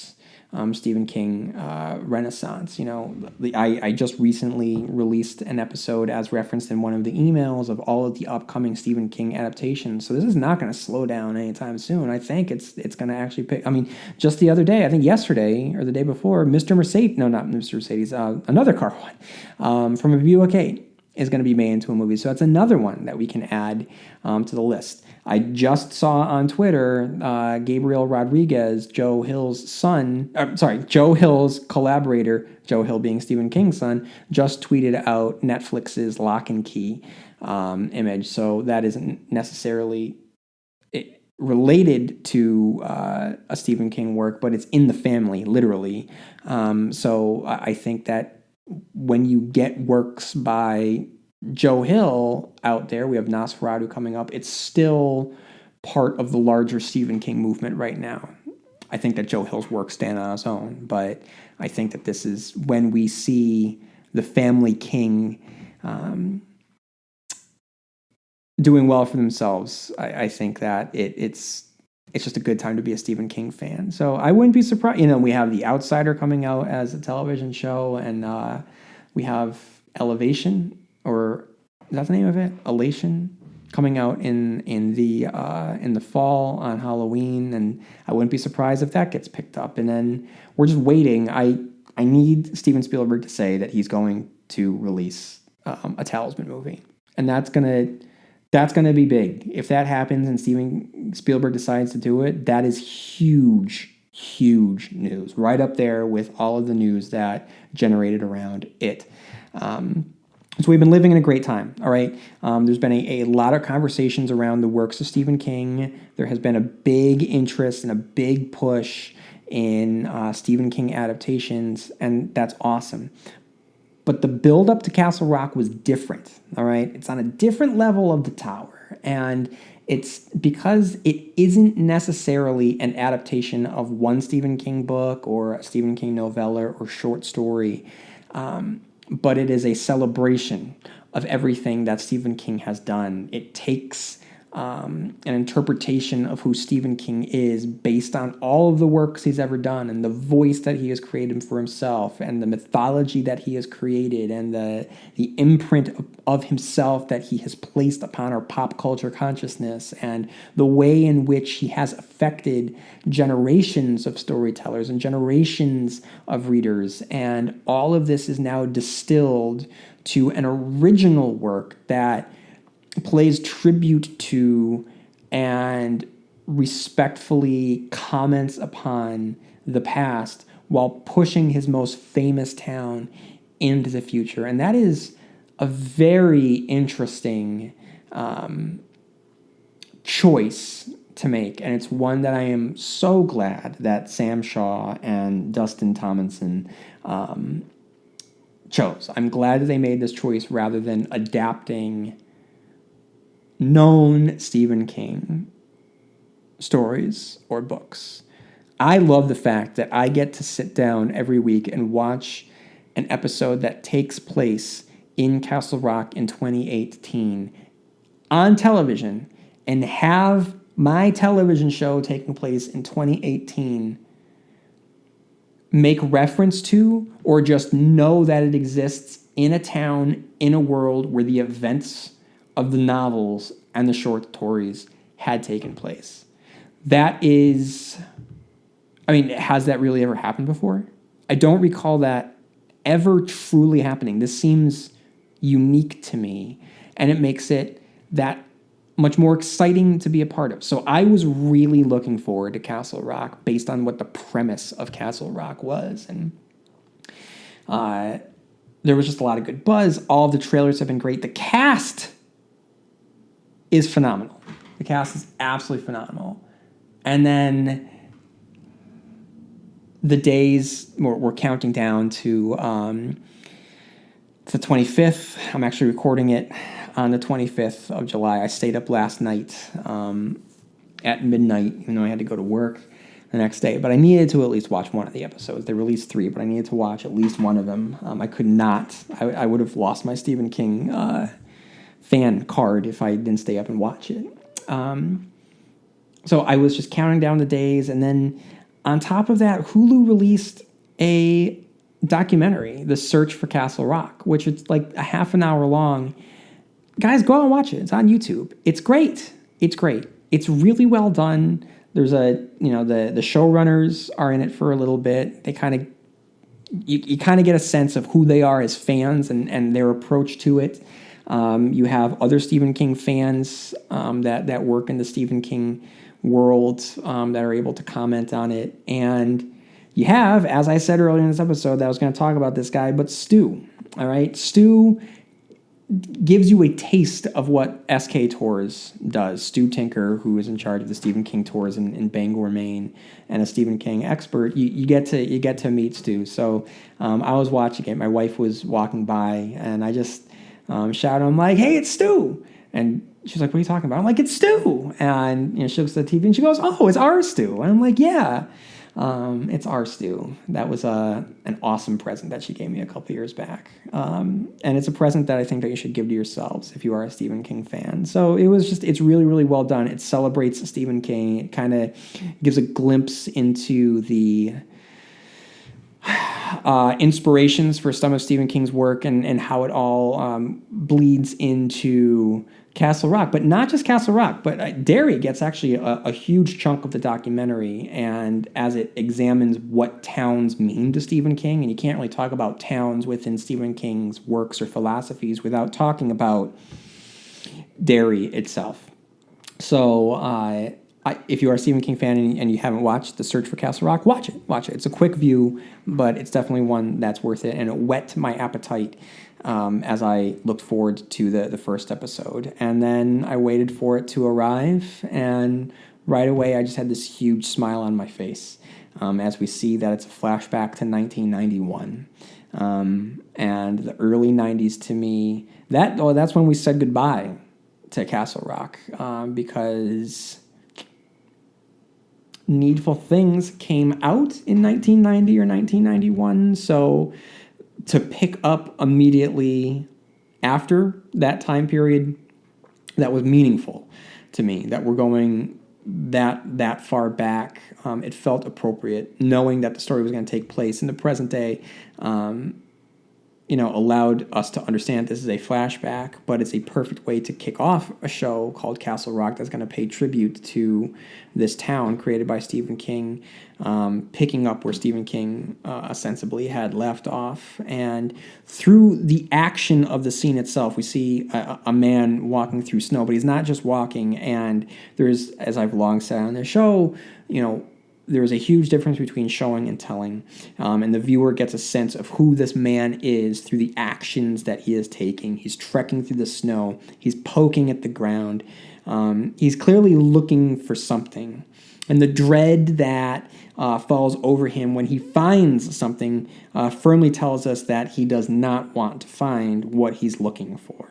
Stephen King renaissance. I just recently released an episode as referenced in one of the emails of all of the upcoming Stephen King adaptations. So this is not going to slow down anytime soon. I think it's going to actually pick. I mean, just the other day, I think yesterday or the day before, Mr. Mercedes, no, not Mr. Mercedes, another car one from a Buick 8 is going to be made into a movie. So that's another one that we can add to the list. I just saw on Twitter Gabriel Rodriguez, Joe Hill's collaborator, Joe Hill being Stephen King's son, just tweeted out Netflix's Lock and Key image. So that isn't necessarily related to a Stephen King work, but it's in the family, literally. So I think that when you get works by Joe Hill out there, we have Nosferatu coming up, it's still part of the larger Stephen King movement right now. I think that Joe Hill's work stand on its own, but I think that this is when we see the family King doing well for themselves. I think that it's just a good time to be a Stephen King fan. So I wouldn't be surprised. We have The Outsider coming out as a television show, and we have Elevation, or is that the name of it? Elation, coming out in the fall on Halloween, and I wouldn't be surprised if that gets picked up. And then we're just waiting. I need Steven Spielberg to say that he's going to release a Talisman movie, and that's gonna be big. If that happens and Steven Spielberg decides to do it, that is huge news, right up there with all of the news that generated around it. So we've been living in a great time, all right? There's been a lot of conversations around the works of Stephen King. There has been a big interest and a big push in Stephen King adaptations, and that's awesome. But the build-up to Castle Rock was different, all right? It's on a different level of the tower, and it's because it isn't necessarily an adaptation of one Stephen King book or a Stephen King novella or short story, but it is a celebration of everything that Stephen King has done. It takes an interpretation of who Stephen King is based on all of the works he's ever done and the voice that he has created for himself and the mythology that he has created and the imprint of himself that he has placed upon our pop culture consciousness and the way in which he has affected generations of storytellers and generations of readers. And all of this is now distilled to an original work that plays tribute to and respectfully comments upon the past while pushing his most famous town into the future. And that is a very interesting choice to make. And it's one that I am so glad that Sam Shaw and Dustin Tomlinson chose. I'm glad that they made this choice rather than adapting known Stephen King stories or books. I love the fact that I get to sit down every week and watch an episode that takes place in Castle Rock in 2018 on television and have my television show taking place in 2018 make reference to or just know that it exists in a town, in a world where the events of the novels and the short stories had taken place. That is, has that really ever happened before? I don't recall that ever truly happening. This seems unique to me, and it makes it that much more exciting to be a part of. So I was really looking forward to Castle Rock based on what the premise of Castle Rock was. And there was just a lot of good buzz. All of the trailers have been great. The cast is phenomenal. The cast is absolutely phenomenal. And then the days, we're counting down to the 25th. I'm actually recording it on the 25th of July. I stayed up last night at midnight, even though I had to go to work the next day. But I needed to at least watch one of the episodes. They released 3, but I needed to watch at least one of them. I could not. I would have lost my Stephen King fan card if I didn't stay up and watch it. So I was just counting down the days, and then on top of that, Hulu released a documentary, The Search for Castle Rock, which is like a half an hour long. Guys, go out and watch it. It's on YouTube. It's great. It's great. It's really well done. There's the showrunners are in it for a little bit. They kind of, you kind of get a sense of who they are as fans and their approach to it. You have other Stephen King fans that work in the Stephen King world that are able to comment on it. And you have, as I said earlier in this episode, that I was going to talk about this guy, but Stu. All right? Stu gives you a taste of what SK Tours does. Stu Tinker, who is in charge of the Stephen King tours in Bangor, Maine, and a Stephen King expert, you get to meet Stu. So I was watching it. My wife was walking by, and I just shouted, I'm like, "Hey, it's Stu!" And she's like, "What are you talking about?" I'm like, "It's Stu!" And she looks at the TV and she goes, "Oh, it's our Stu!" And I'm like, "Yeah, it's our Stu." That was an awesome present that she gave me a couple years back. And it's a present that I think that you should give to yourselves if you are a Stephen King fan. So it's really, really well done. It celebrates Stephen King. It kind of gives a glimpse into the inspirations for some of Stephen King's work and how it all bleeds into Castle Rock. But not just Castle Rock, but Derry gets actually a huge chunk of the documentary, and as it examines what towns mean to Stephen King, and you can't really talk about towns within Stephen King's works or philosophies without talking about Derry itself. So if you are a Stephen King fan and you haven't watched The Search for Castle Rock, watch it. It's a quick view, but it's definitely one that's worth it, and it whet my appetite as I looked forward to the first episode. And then I waited for it to arrive, and right away I just had this huge smile on my face as we see that it's a flashback to 1991. And the early 90s to me, that's when we said goodbye to Castle Rock, because Needful Things came out in 1990 or 1991, so to pick up immediately after that time period, that was meaningful. to me that we're going that far back. It felt appropriate, knowing that the story was going to take place in the present day. Allowed us to understand this is a flashback, but it's a perfect way to kick off a show called Castle Rock that's going to pay tribute to this town created by Stephen King, picking up where Stephen King ostensibly had left off. And through the action of the scene itself, we see a man walking through snow, but he's not just walking. And there's, as I've long said on the show, there is a huge difference between showing and telling, and the viewer gets a sense of who this man is through the actions that he is taking. He's trekking through the snow. He's poking at the ground. He's clearly looking for something. And the dread that falls over him when he finds something firmly tells us that he does not want to find what he's looking for.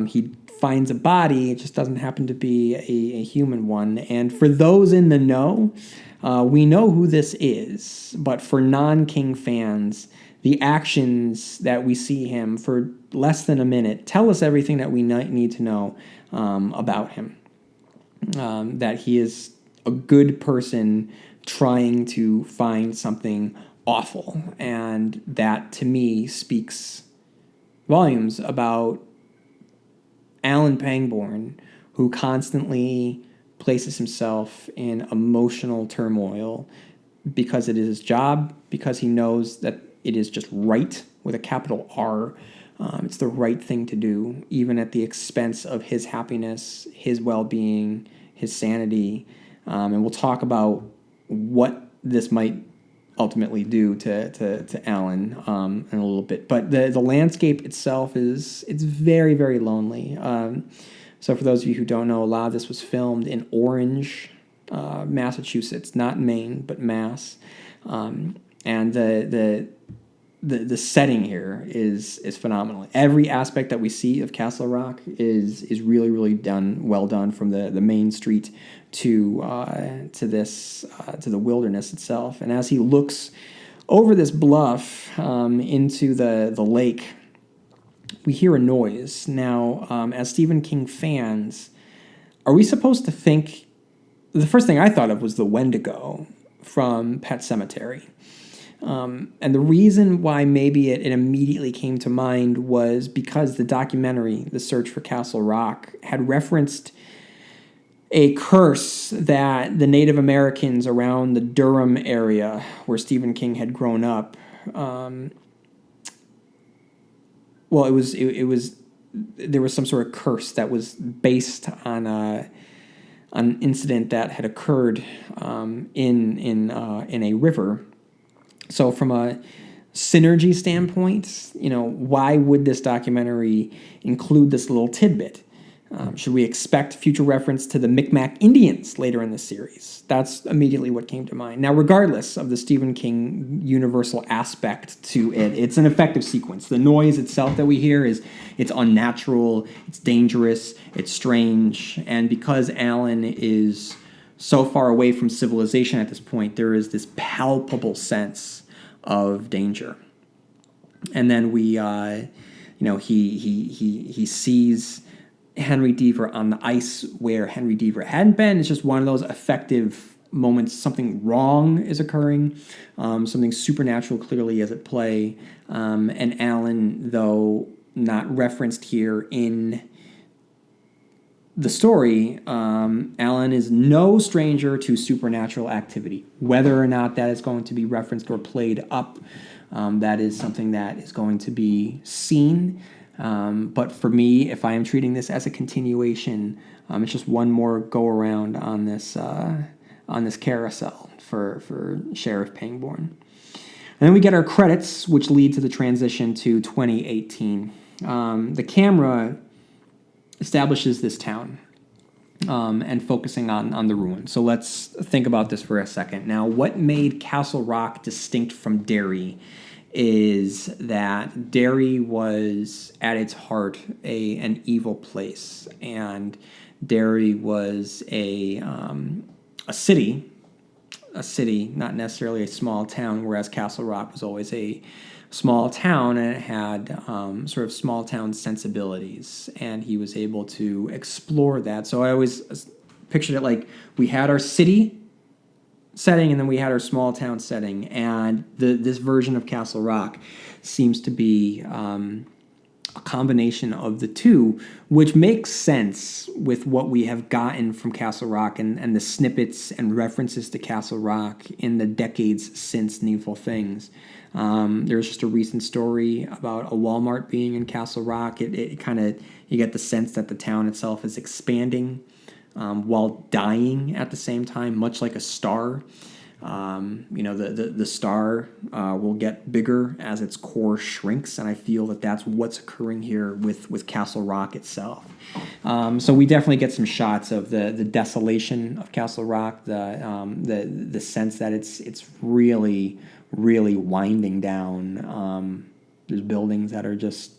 He finds a body. It just doesn't happen to be a human one. And for those in the know, we know who this is, but for non-King fans, the actions that we see him for less than a minute tell us everything that we need to know about him. That he is a good person trying to find something awful, and that, to me, speaks volumes about Alan Pangborn, who constantly places himself in emotional turmoil because it is his job, because he knows that it is just right with a capital R. It's the right thing to do, even at the expense of his happiness, his well-being, his sanity. And we'll talk about what this might ultimately do to Alan in a little bit. But the landscape itself it's very, very lonely. So for those of you who don't know, a lot of this was filmed in Orange, Massachusetts, not Maine, but Mass. And the setting here is phenomenal. Every aspect that we see of Castle Rock is really, really well done, from the main street to the wilderness itself. And as he looks over this bluff into the lake, we hear a noise. Now, as Stephen King fans, are we supposed to think... The first thing I thought of was the Wendigo from Pet Sematary. And the reason why maybe it immediately came to mind was because the documentary, The Search for Castle Rock, had referenced a curse that the Native Americans around the Durham area, where Stephen King had grown up, there was some sort of curse that was based on an incident that had occurred in a river. So from a synergy standpoint, why would this documentary include this little tidbit? Should we expect future reference to the Micmac Indians later in the series? That's immediately what came to mind. Now, regardless of the Stephen King universal aspect to it, it's an effective sequence. The noise itself that we hear it's unnatural, it's dangerous, it's strange, and because Alan is so far away from civilization at this point, there is this palpable sense of danger. And then he sees Henry Deaver on the ice where Henry Deaver hadn't been. It's just one of those effective moments. Something wrong is occurring. Something supernatural clearly is at play. And Alan, though not referenced here in the story, Alan is no stranger to supernatural activity. Whether or not that is going to be referenced or played up, that is something that is going to be seen. But for me, if I am treating this as a continuation, it's just one more go around on this carousel for Sheriff Pangborn. And then we get our credits, which lead to the transition to 2018. The camera establishes this town and focusing on the ruins. So let's think about this for a second. Now, what made Castle Rock distinct from Derry is that Derry was at its heart an evil place, and Derry was a city a city, not necessarily a small town, whereas Castle Rock was always a small town and it had sort of small town sensibilities. And he was able to explore that. So I always pictured it like we had our city setting and then we had our small town setting. And this version of Castle Rock seems to be a combination of the two, which makes sense with what we have gotten from Castle Rock and the snippets and references to Castle Rock in the decades since Needful Things. There's just a recent story about a Walmart being in Castle Rock. It kind of, you get the sense that the town itself is expanding while dying at the same time, much like a star. The star will get bigger as its core shrinks, and I feel that that's what's occurring here with Castle Rock itself. So we definitely get some shots of the desolation of Castle Rock, the sense that it's really, really winding down. There's buildings that are just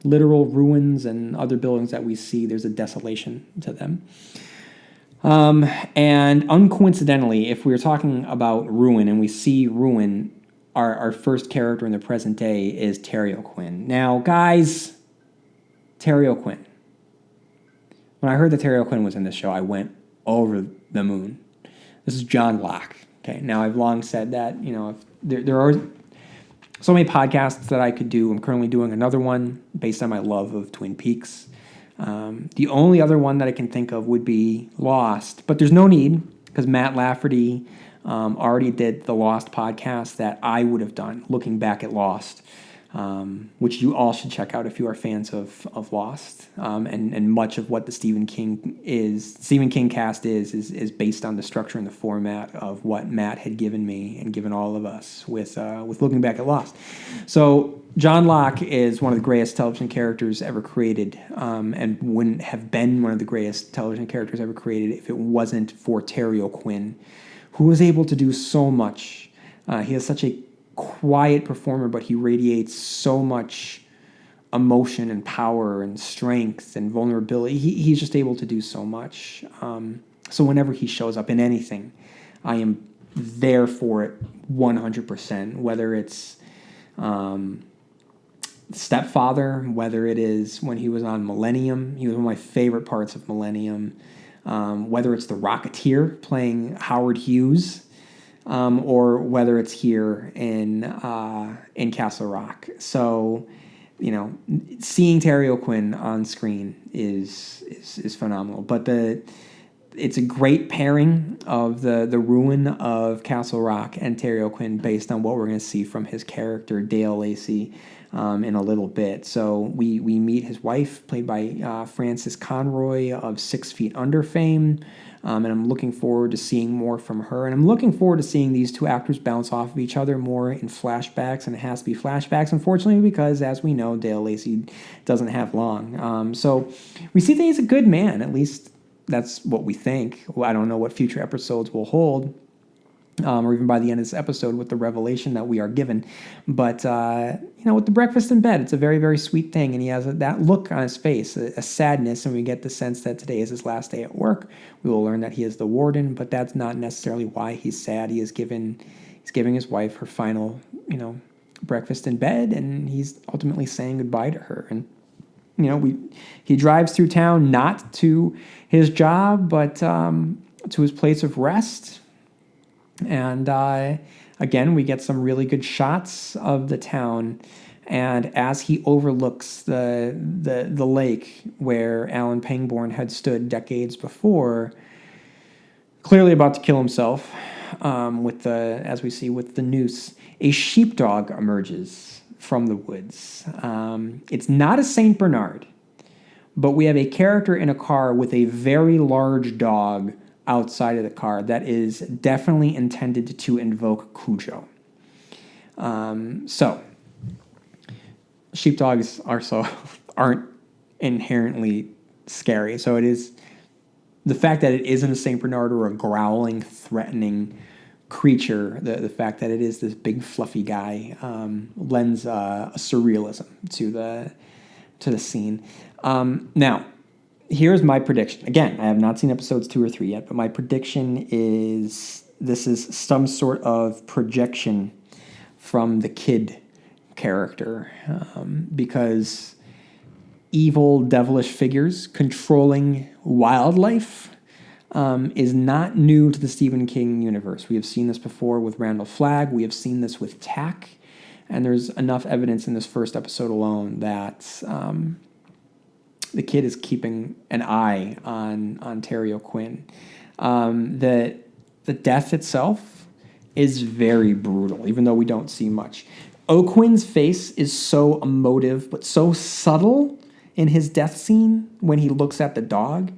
literal ruins, and other buildings that we see, there's a desolation to them. And uncoincidentally, if we're talking about ruin and we see ruin, our first character in the present day is Terry O'Quinn. Now, guys, Terry O'Quinn. When I heard that Terry O'Quinn was in this show, I went over the moon. This is John Locke. Okay, now I've long said that, if there are so many podcasts that I could do. I'm currently doing another one based on my love of Twin Peaks. The only other one that I can think of would be Lost, but there's no need because Matt Lafferty already did the Lost podcast that I would have done, looking back at Lost, which you all should check out if you are fans of Lost. And much of what the Stephen King cast is based on the structure and the format of what Matt had given me and given all of us with looking back at Lost. So John Locke is one of the greatest television characters ever created, and wouldn't have been one of the greatest television characters ever created if it wasn't for Terry O'Quinn, who was able to do so much. He is such a quiet performer, but he radiates so much emotion and power and strength and vulnerability. He's just able to do so much. So whenever he shows up in anything, I am there for it 100%, whether it's Stepfather, whether it is when he was on Millennium. He was one of my favorite parts of Millennium. Whether it's the Rocketeer playing Howard Hughes, or whether it's here in Castle Rock. So, seeing Terry O'Quinn on screen is phenomenal. But it's a great pairing of the ruin of Castle Rock and Terry O'Quinn based on what we're going to see from his character Dale Lacey in a little bit. So we meet his wife, played by Frances Conroy of 6 Feet Under fame. And I'm looking forward to seeing more from her. And I'm looking forward to seeing these two actors bounce off of each other more in flashbacks. And it has to be flashbacks, unfortunately, because, as we know, Dale Lacey doesn't have long. So we see that he's a good man. At least that's what we think. Well, I don't know what future episodes will hold, or even by the end of this episode with the revelation that we are given. But, with the breakfast in bed, it's a very, very sweet thing. And he has that look on his face, a sadness, and we get the sense that today is his last day at work. We will learn that he is the warden, but that's not necessarily why he's sad. He's giving his wife her final, breakfast in bed, and he's ultimately saying goodbye to her. And, he drives through town, not to his job, but to his place of rest. And again, we get some really good shots of the town. And as he overlooks the lake where Alan Pangborn had stood decades before, clearly about to kill himself, as we see with the noose, a sheepdog emerges from the woods. It's not a Saint Bernard, but we have a character in a car with a very large dog outside of the car that is definitely intended to invoke Cujo. So sheepdogs aren't inherently scary. So it is the fact that it isn't a Saint Bernard or a growling, threatening creature. The fact that it is this big fluffy guy lends a surrealism to the scene. Now, here's my prediction. Again, I have not seen episodes 2 or 3 yet, but my prediction is this is some sort of projection from the kid character, because evil, devilish figures controlling wildlife is not new to the Stephen King universe. We have seen this before with Randall Flagg. We have seen this with Tack. And there's enough evidence in this first episode alone that the kid is keeping an eye on Ontario Quinn. The death itself is very brutal, even though we don't see much. O'Quinn's face is so emotive, but so subtle in his death scene when he looks at the dog.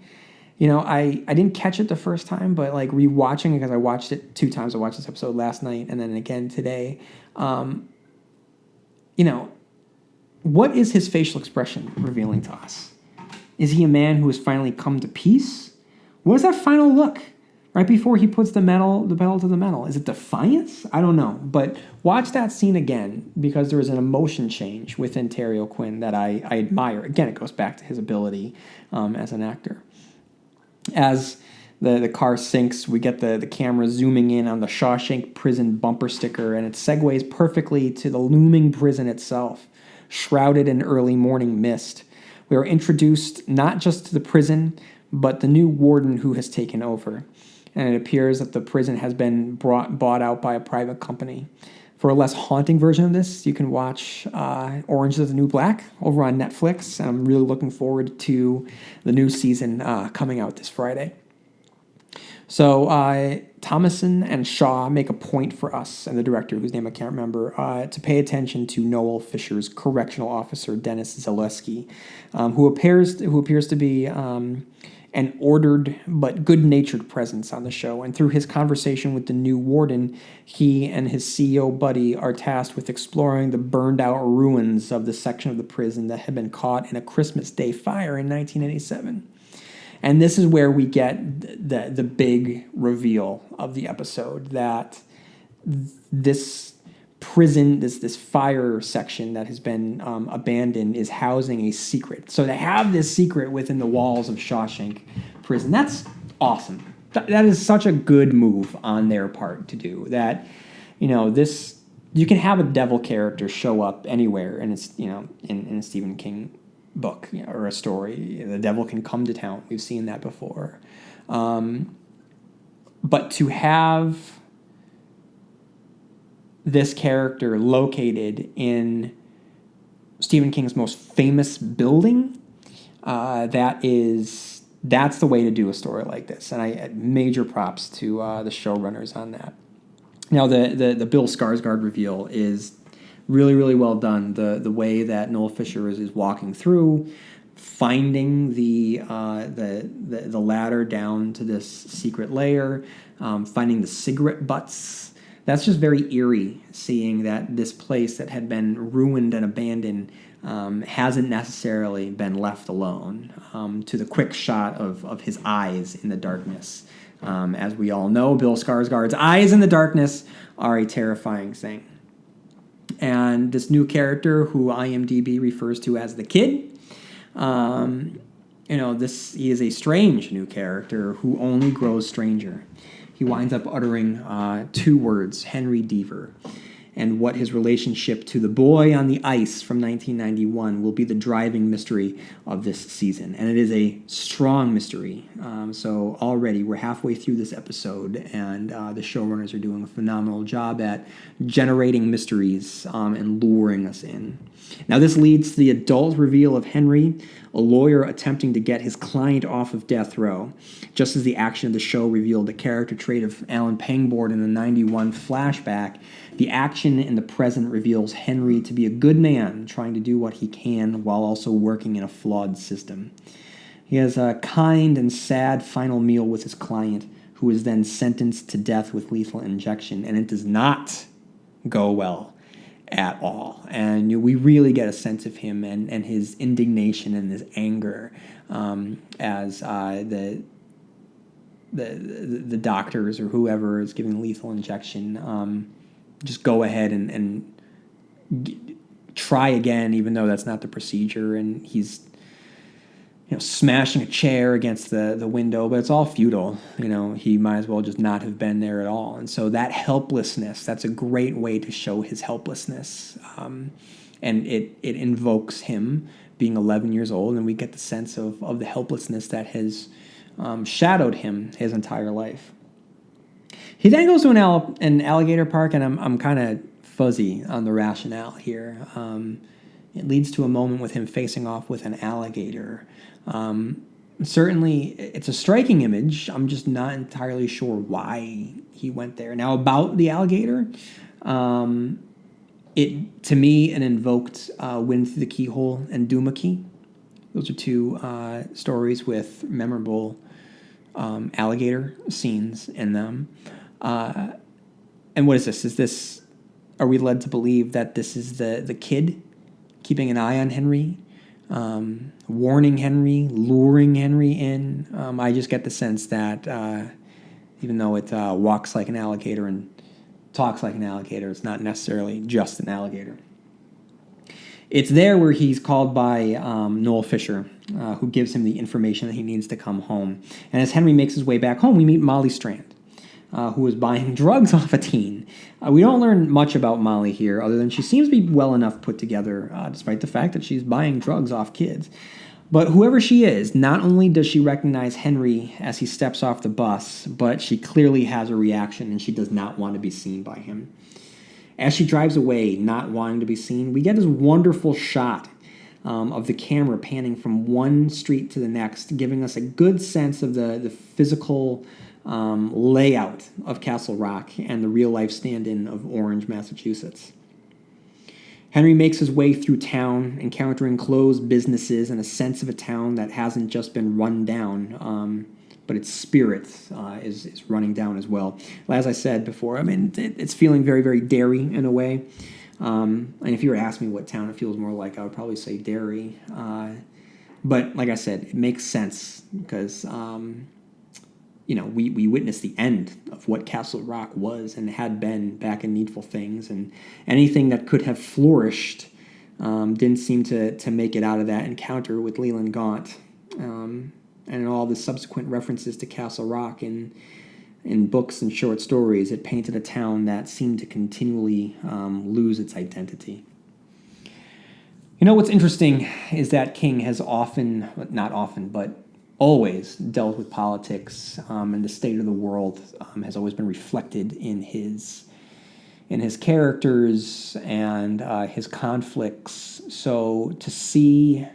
You know, I didn't catch it the first time, but like rewatching it, because I watched it 2 times. I watched this episode last night and then again today. You know, what is his facial expression revealing to us? Is he a man who has finally come to peace? What is that final look right before he puts the pedal to the metal? Is it defiance? I don't know. But watch that scene again, because there is an emotion change with Ontario Quinn that I admire. Again, it goes back to his ability as an actor. As the car sinks, we get the camera zooming in on the Shawshank prison bumper sticker, and it segues perfectly to the looming prison itself, shrouded in early morning mist. We are introduced not just to the prison, but the new warden who has taken over. And it appears that the prison has been bought out by a private company. For a less haunting version of this, you can watch Orange is the New Black over on Netflix. And I'm really looking forward to the new season coming out this Friday. So Thomason and Shaw make a point for us, and the director, whose name I can't remember, to pay attention to Noel Fisher's correctional officer, Dennis Zaleski, who appears to be an ordered but good-natured presence on the show. And through his conversation with the new warden, he and his CEO buddy are tasked with exploring the burned-out ruins of the section of the prison that had been caught in a Christmas Day fire in 1987. And this is where we get the big reveal of the episode, that this prison, this fire section that has been abandoned, is housing a secret. So to have this secret within the walls of Shawshank prison, that's awesome. That is such a good move on their part to do. That, you know, this, you can have a devil character show up anywhere, and it's, you know, in a Stephen King book, you know, or a story. The devil can come to town. We've seen that before. But to have this character located in Stephen King's most famous building, that's the way to do a story like this. And I major props to the showrunners on that. Now, the Bill Skarsgård reveal is really, really well done. The way that Noel Fisher is walking through, finding the ladder down to this secret layer, finding the cigarette butts. That's just very eerie, seeing that this place that had been ruined and abandoned hasn't necessarily been left alone. To the quick shot of his eyes in the darkness. As we all know, Bill Skarsgård's eyes in the darkness are a terrifying thing. And this new character, who IMDb refers to as the Kid, he is a strange new character who only grows stranger. He winds up uttering 2 words, Henry Deaver. And what his relationship to the boy on the ice from 1991 will be the driving mystery of this season. And it is a strong mystery. So already we're halfway through this episode, and the showrunners are doing a phenomenal job at generating mysteries and luring us in. Now this leads to the adult reveal of Henry, a lawyer attempting to get his client off of death row. Just as the action of the show revealed the character trait of Alan Pangborn in the 91 flashback, the action in the present reveals Henry to be a good man trying to do what he can while also working in a flawed system. He has a kind and sad final meal with his client, who is then sentenced to death with lethal injection, and it does not go well at all. And we really get a sense of him and his indignation and his anger as the doctors or whoever is giving lethal injection just go ahead and try again, even though that's not the procedure. And he's smashing a chair against the window, but it's all futile. He might as well just not have been there at all. And so that helplessness, that's a great way to show his helplessness. And it invokes him being 11 years old, and we get the sense of the helplessness that has shadowed him his entire life. He then goes to an alligator park, and I'm kind of fuzzy on the rationale here. It leads to a moment with him facing off with an alligator. Certainly, it's a striking image. I'm just not entirely sure why he went there. Now, about the alligator, it to me it invoked Wind Through the Keyhole and Doomakey. Those are two stories with memorable alligator scenes in them. And what is this? Are we led to believe that this is the kid keeping an eye on Henry, warning Henry, luring Henry in? I just get the sense that even though it walks like an alligator and talks like an alligator, it's not necessarily just an alligator. It's there where he's called by Noel Fisher, who gives him the information that he needs to come home. And as Henry makes his way back home, we meet Molly Strand, who is buying drugs off a teen. We don't learn much about Molly here, other than she seems to be well enough put together, despite the fact that she's buying drugs off kids. But whoever she is, not only does she recognize Henry as he steps off the bus, but she clearly has a reaction, and she does not want to be seen by him. As she drives away, not wanting to be seen, we get this wonderful shot of the camera panning from one street to the next, giving us a good sense of the physical layout of Castle Rock and the real-life stand-in of Orange, Massachusetts. Henry makes his way through town, encountering closed businesses and a sense of a town that hasn't just been run down, but its spirit is running down as well. As I said before, I mean, it's feeling very, very Derry in a way. And if you were to ask me what town it feels more like, I would probably say Derry. But like I said, it makes sense because we witnessed the end of what Castle Rock was and had been back in Needful Things, and anything that could have flourished didn't seem to make it out of that encounter with Leland Gaunt, and all the subsequent references to Castle Rock in books and short stories. It painted a town that seemed to continually lose its identity. What's interesting is that King has not often, but always dealt with politics, and the state of the world has always been reflected in his characters and his conflicts. So to see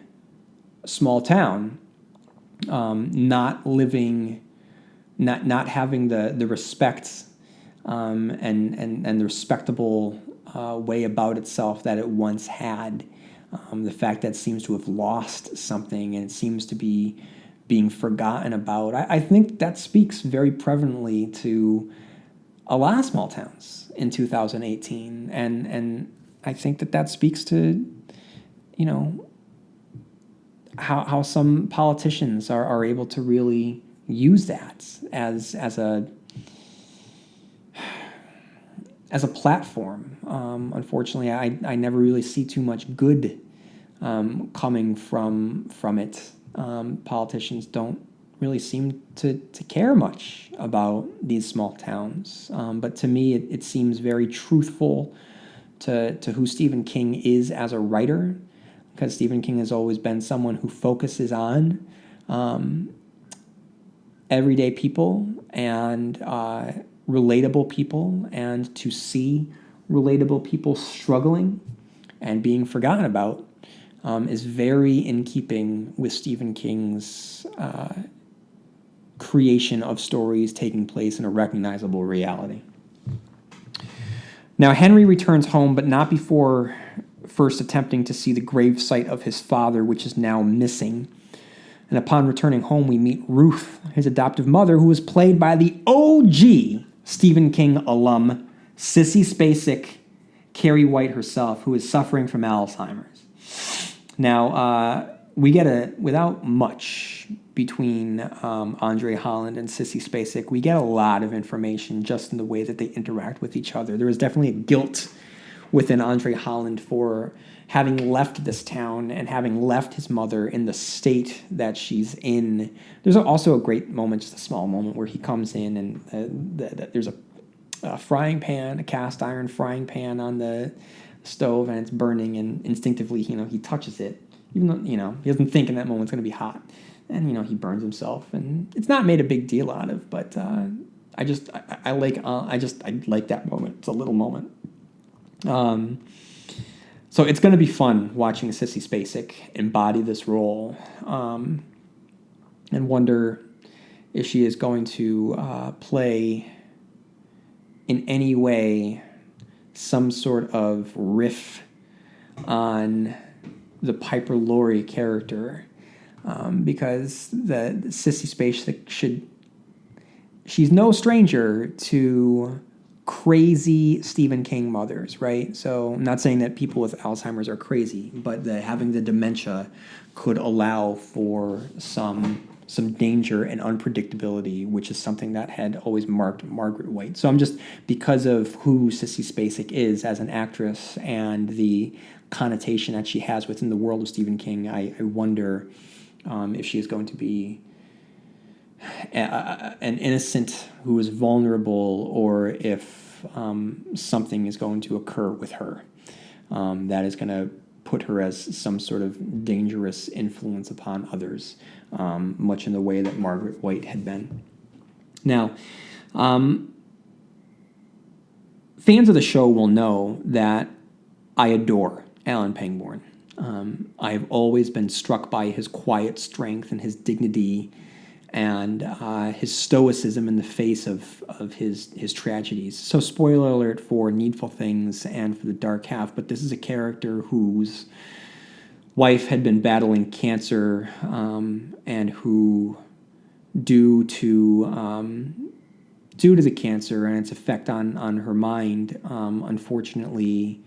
a small town not having the respect and the respectable way about itself that it once had, the fact that it seems to have lost something and it seems to be being forgotten about. I think that speaks very prevalently to a lot of small towns in 2018, and I think that speaks to how some politicians are able to really use that as a platform. Unfortunately, I never really see too much good coming from it. Politicians don't really seem to care much about these small towns. But to me, it seems very truthful to who Stephen King is as a writer, because Stephen King has always been someone who focuses on everyday people and relatable people, and to see relatable people struggling and being forgotten about is very in keeping with Stephen King's creation of stories taking place in a recognizable reality. Now, Henry returns home, but not before first attempting to see the gravesite of his father, which is now missing. And upon returning home, we meet Ruth, his adoptive mother, who was played by the OG Stephen King alum, Sissy Spacek, Carrie White herself, who is suffering from Alzheimer's. Now, we get without much between Andre Holland and Sissy Spacek, we get a lot of information just in the way that they interact with each other. There is definitely a guilt within Andre Holland for having left this town and having left his mother in the state that she's in. There's also a great moment, just a small moment, where he comes in and there's a frying pan, a cast iron frying pan on the stove, and it's burning, and instinctively, he touches it, even though, he doesn't think in that moment it's going to be hot. And, he burns himself, and it's not made a big deal out of, but I like that moment. It's a little moment. So it's going to be fun watching Sissy Spacek embody this role, and wonder if she is going to play in any way some sort of riff on the Piper Laurie character, because the Sissy Spacek she's no stranger to crazy Stephen King mothers, right? So I'm not saying that people with Alzheimer's are crazy, but having the dementia could allow for some danger and unpredictability, which is something that had always marked Margaret White. So I'm just, because of who Sissy Spacek is as an actress and the connotation that she has within the world of Stephen King, I wonder if she is going to be an innocent who is vulnerable, or if something is going to occur with her that is going to put her as some sort of dangerous influence upon others, much in the way that Margaret White had been. Now, fans of the show will know that I adore Alan Pangborn. I've always been struck by his quiet strength and his dignity and his stoicism in the face of his tragedies. So spoiler alert for Needful Things and for The Dark Half, but this is a character whose wife had been battling cancer, and who, due to the cancer and its effect on her mind, unfortunately,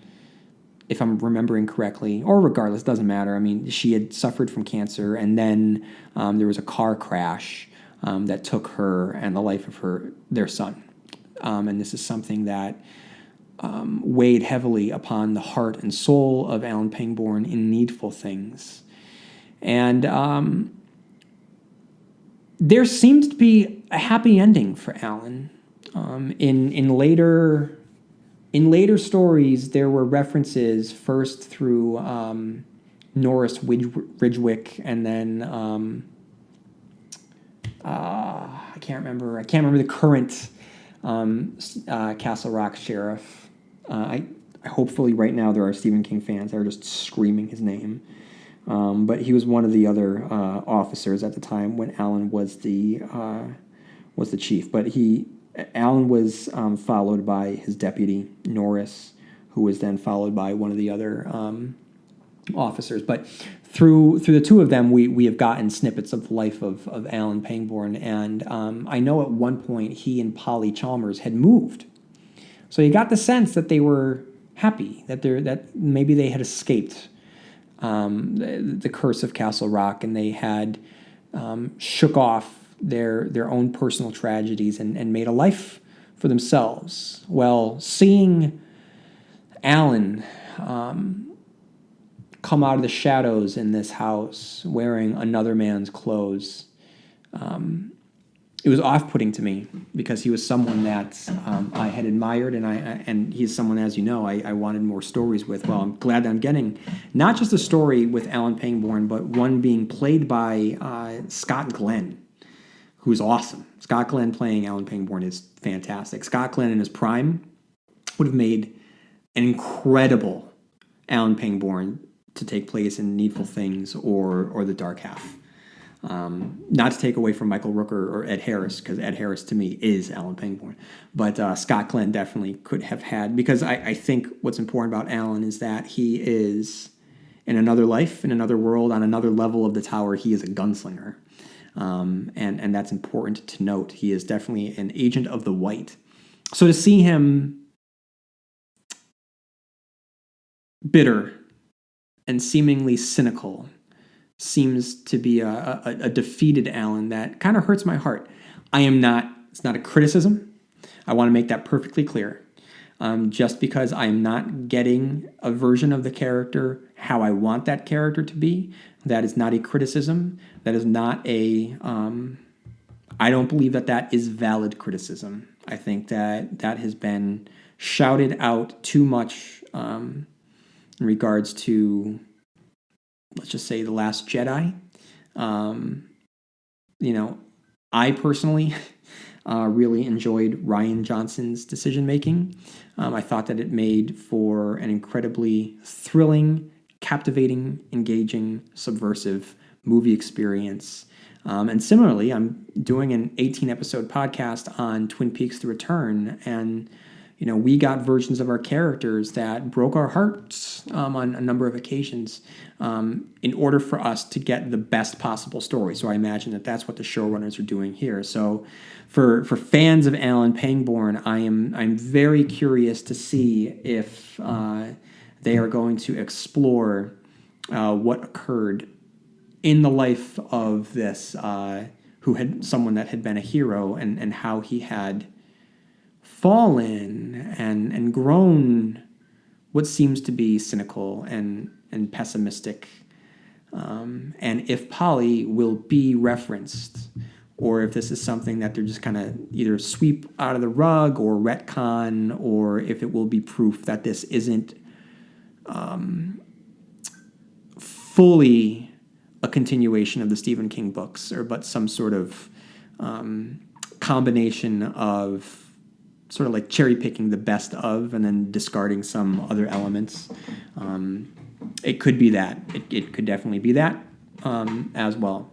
if I'm remembering correctly, or regardless, doesn't matter. I mean, she had suffered from cancer, and then there was a car crash that took her and the life of their son. And this is something that weighed heavily upon the heart and soul of Alan Pangborn in Needful Things. And there seems to be a happy ending for Alan. In later stories, there were references first through Norris Ridgwick, and then I can't remember the current Castle Rock sheriff. Hopefully right now there are Stephen King fans that are just screaming his name. But he was one of the other officers at the time when Alan was the chief. But Alan was followed by his deputy, Norris, who was then followed by one of the other officers. But through the two of them, we have gotten snippets of the life of Alan Pangborn. And I know at one point he and Polly Chalmers had moved. So you got the sense that they were happy, that maybe they had escaped the curse of Castle Rock, and they had shook off their own personal tragedies and made a life for themselves. Well, seeing Alan come out of the shadows in this house wearing another man's clothes, it was off-putting to me, because he was someone that I had admired, and he's someone, as you know, I wanted more stories with. Well, I'm glad that I'm getting not just a story with Alan Pangborn, but one being played by Scott Glenn, who's awesome. Scott Glenn playing Alan Pangborn is fantastic. Scott Glenn in his prime would have made an incredible Alan Pangborn to take place in Needful Things or The Dark Half. Not to take away from Michael Rooker or Ed Harris, because Ed Harris to me is Alan Pangborn, but Scott Glenn definitely could have had, because I think what's important about Alan is that he is, in another life, in another world, on another level of the tower, he is a gunslinger. And that's important to note. He is definitely an agent of the white. So to see him bitter and seemingly cynical seems to be a defeated Alan that kind of hurts my heart. It's not a criticism. I want to make that perfectly clear. just because I'm not getting a version of the character how I want that character to be. That is not a criticism. That is not a. I don't believe that that is valid criticism. I think that that has been shouted out too much in regards to, let's just say, The Last Jedi. Um, you know, I personally really enjoyed Rian Johnson's decision making. I thought that it made for an incredibly thrilling, captivating, engaging, subversive movie experience. And similarly, I'm doing an 18 episode podcast on Twin Peaks: The Return, and we got versions of our characters that broke our hearts on a number of occasions in order for us to get the best possible story. So I imagine that that's what the showrunners are doing here. So for fans of Alan Pangborn, I'm very curious to see if they are going to explore what occurred in the life of this someone that had been a hero, and how he had fallen and grown what seems to be cynical and pessimistic, and if Polly will be referenced, or if this is something that they're just kind of either sweep out of the rug or retcon, or if it will be proof that this isn't fully a continuation of the Stephen King books, but some sort of combination of sort of like cherry picking the best of and then discarding some other elements. It could be that. It could definitely be that as well.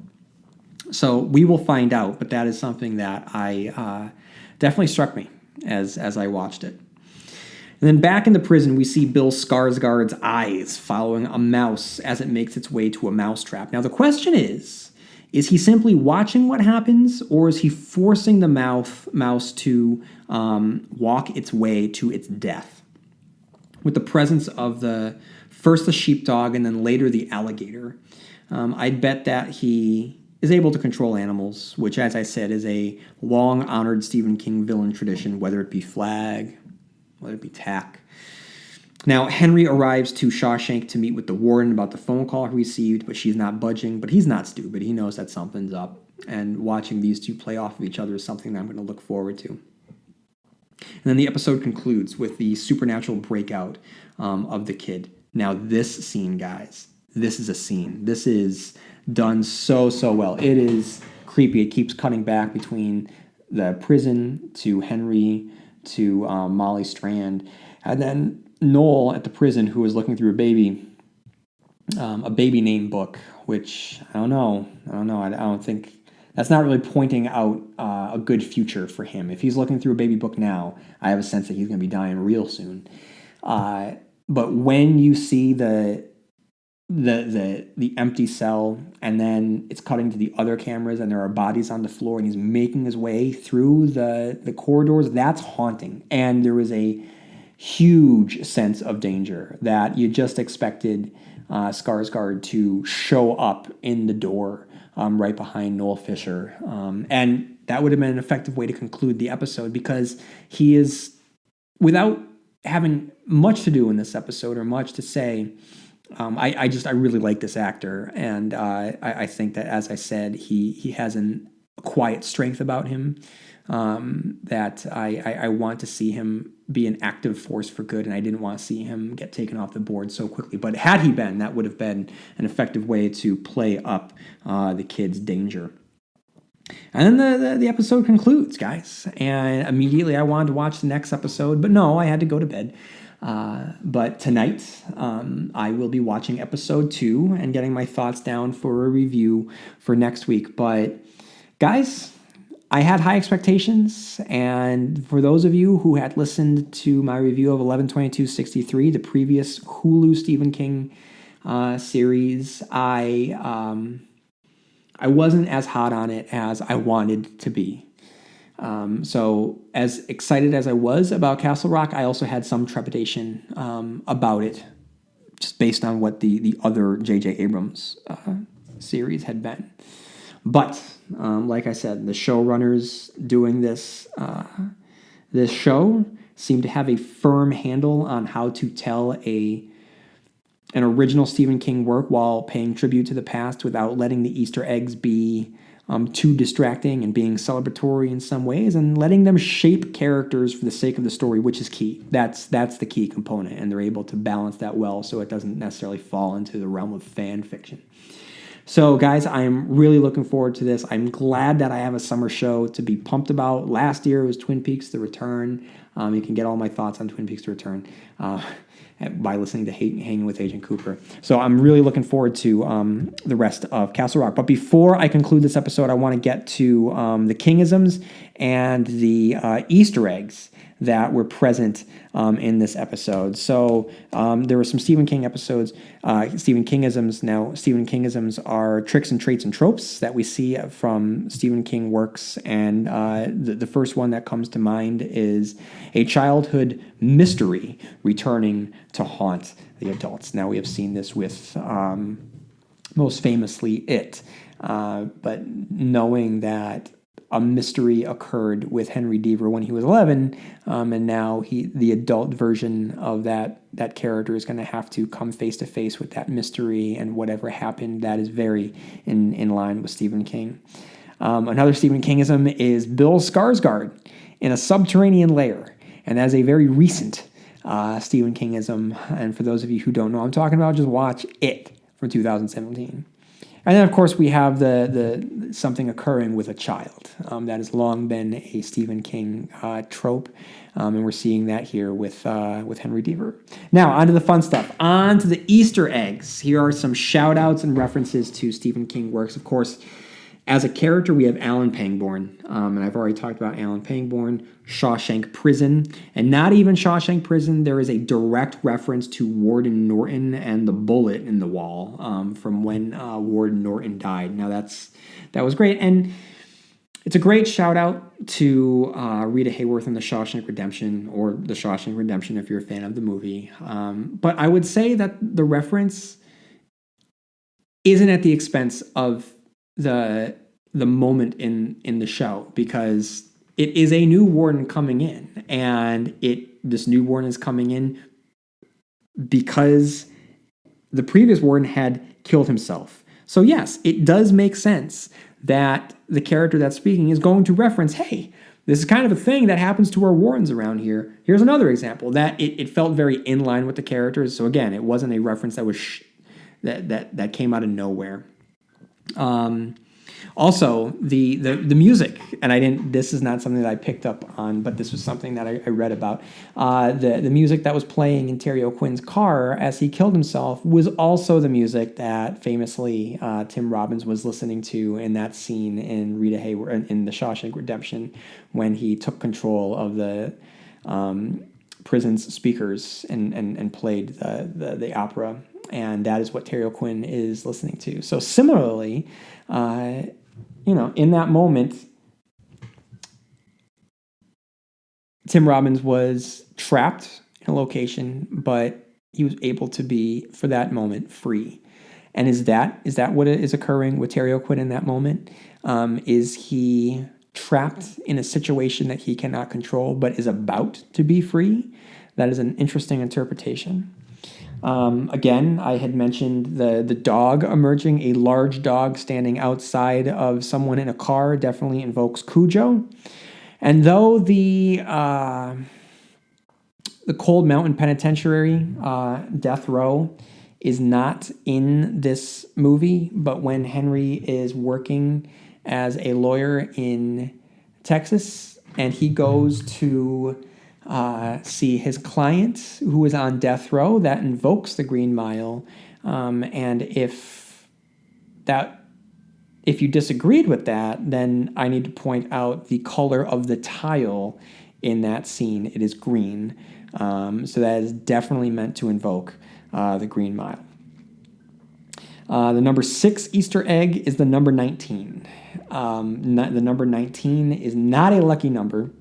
So we will find out, but that is something that I definitely struck me as I watched it. And then back in the prison, we see Bill Skarsgård's eyes following a mouse as it makes its way to a mousetrap. Now the question is he simply watching what happens, or is he forcing the mouse to walk its way to its death? With the presence of first the sheepdog and then later the alligator, I'd bet that he is able to control animals, which, as I said, is a long-honored Stephen King villain tradition, whether it be Flag, whether it be Tack. Now, Henry arrives to Shawshank to meet with the warden about the phone call he received, but she's not budging. But he's not stupid. He knows that something's up. And watching these two play off of each other is something that I'm going to look forward to. And then the episode concludes with the supernatural breakout of the kid. Now, this scene, guys, this is a scene. This is done so well. It is creepy. It keeps cutting back between the prison to Henry to Molly Strand, and then Noel at the prison, who is looking through a baby name book, which I don't know. I don't think that's not really pointing out a good future for him. If he's looking through a baby book now, I have a sense that he's going to be dying real soon. But when you see the empty cell, and then it's cutting to the other cameras, and there are bodies on the floor, and he's making his way through the corridors, that's haunting. And there is a huge sense of danger that you just expected Skarsgård to show up in the door right behind Noel Fisher. And that would have been an effective way to conclude the episode, because he is, without having much to do in this episode or much to say, I really like this actor, and I think that, as I said, he has a quiet strength about him that I want to see him be an active force for good, and I didn't want to see him get taken off the board so quickly. But had he been, that would have been an effective way to play up the kid's danger. And then the episode concludes, guys, and immediately I wanted to watch the next episode, but no, I had to go to bed. But tonight, I will be watching episode 2 and getting my thoughts down for a review for next week. But guys, I had high expectations, and for those of you who had listened to my review of 11/22/63, the previous Hulu Stephen King series, I wasn't as hot on it as I wanted to be. So as excited as I was about Castle Rock, I also had some trepidation about it, just based on what the other J.J. Abrams series had been. But like I said, the showrunners doing this show seem to have a firm handle on how to tell an original Stephen King work while paying tribute to the past without letting the Easter eggs be too distracting and being celebratory in some ways, and letting them shape characters for the sake of the story, which is key. That's the key component, and they're able to balance that well so it doesn't necessarily fall into the realm of fan fiction. So, guys, I'm really looking forward to this. I'm glad that I have a summer show to be pumped about. Last year was Twin Peaks: The Return. You can get all my thoughts on Twin Peaks: The Return by listening to Hanging with Agent Cooper. So I'm really looking forward to the rest of Castle Rock. But before I conclude this episode, I want to get to the Kingisms and the Easter eggs that were present in this episode. So there were some Stephen King episodes, Stephen Kingisms. Now, Stephen Kingisms are tricks and traits and tropes that we see from Stephen King works. And the first one that comes to mind is a childhood mystery returning to haunt the adults. Now, we have seen this with most famously It. But knowing that a mystery occurred with Henry Deaver when he was 11, and now the adult version of that character is going to have to come face to face with that mystery, and whatever happened, that is very in line with Stephen King. Another Stephen Kingism is Bill Skarsgård in a subterranean lair, and that is a very recent Stephen Kingism. And for those of you who don't know what I'm talking about, just watch It from 2017. And then, of course, we have the something occurring with a child. That has long been a Stephen King trope, and we're seeing that here with Henry Deaver. Now, on to the fun stuff. On to the Easter eggs. Here are some shout-outs and references to Stephen King works. Of course, as a character, we have Alan Pangborn, and I've already talked about Alan Pangborn, Shawshank Prison, and not even Shawshank Prison. There is a direct reference to Warden Norton and the bullet in the wall from when Warden Norton died. Now, that was great, and it's a great shout-out to Rita Hayworth in The Shawshank Redemption, or The Shawshank Redemption if you're a fan of the movie. But I would say that the reference isn't at the expense of the moment in the show, because it is a new warden coming in, and this new warden is coming in because the previous warden had killed himself. So yes, it does make sense that the character that's speaking is going to reference, hey, this is kind of a thing that happens to our wardens around here. Here's another example that it felt very in line with the characters. So again, it wasn't a reference that was that came out of nowhere. Also, the music, and this is not something that I picked up on, but this was something that I read about. The music that was playing in Terry O'Quinn's car as he killed himself was also the music that famously Tim Robbins was listening to in that scene in Rita Hayworth in The Shawshank Redemption, when he took control of the prison's speakers and played the opera. And that is what Terry O'Quinn is listening to. So similarly, in that moment, Tim Robbins was trapped in a location, but he was able to be, for that moment, free. And is that what is occurring with Terry O'Quinn in that moment? Is he trapped in a situation that he cannot control, but is about to be free? That is an interesting interpretation. Again, I had mentioned the dog emerging. A large dog standing outside of someone in a car definitely invokes Cujo. And though the Cold Mountain Penitentiary, death row, is not in this movie, but when Henry is working as a lawyer in Texas and he goes to see his client who is on death row, that invokes the Green Mile. And if you disagreed with that, then I need to point out the color of the tile in that scene. It is green. So that is definitely meant to invoke the Green Mile. The number 6 Easter egg is the number 19. The number 19 is not a lucky number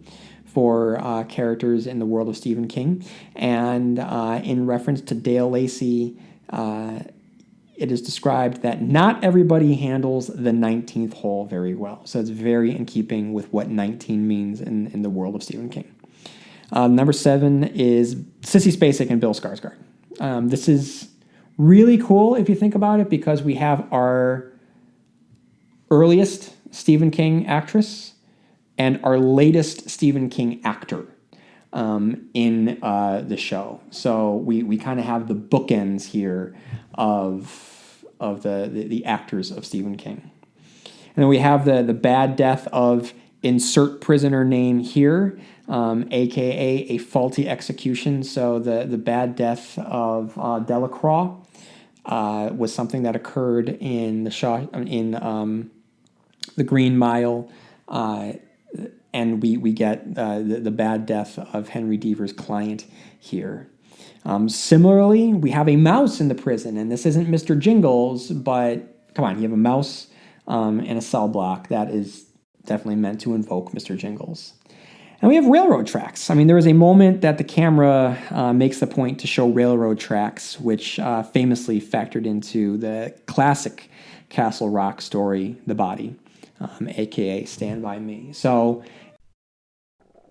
for characters in the world of Stephen King. And in reference to Dale Lacey, it is described that not everybody handles the 19th hole very well. So it's very in keeping with what 19 means in the world of Stephen King. Number 7 is Sissy Spacek and Bill Skarsgård. This is really cool if you think about it, because we have our earliest Stephen King actress and our latest Stephen King actor in the show. So we kind of have the bookends here of the actors of Stephen King. And then we have the bad death of insert prisoner name here, aka a faulty execution. So the bad death of Delacroix was something that occurred in the Green Mile, and we get the bad death of Henry Deaver's client here. Similarly, we have a mouse in the prison, and this isn't Mr. Jingles, but come on, you have a mouse in a cell block. That is definitely meant to invoke Mr. Jingles. And we have railroad tracks. I mean, there is a moment that the camera makes the point to show railroad tracks, which famously factored into the classic Castle Rock story, The Body, a.k.a. Stand By Me. So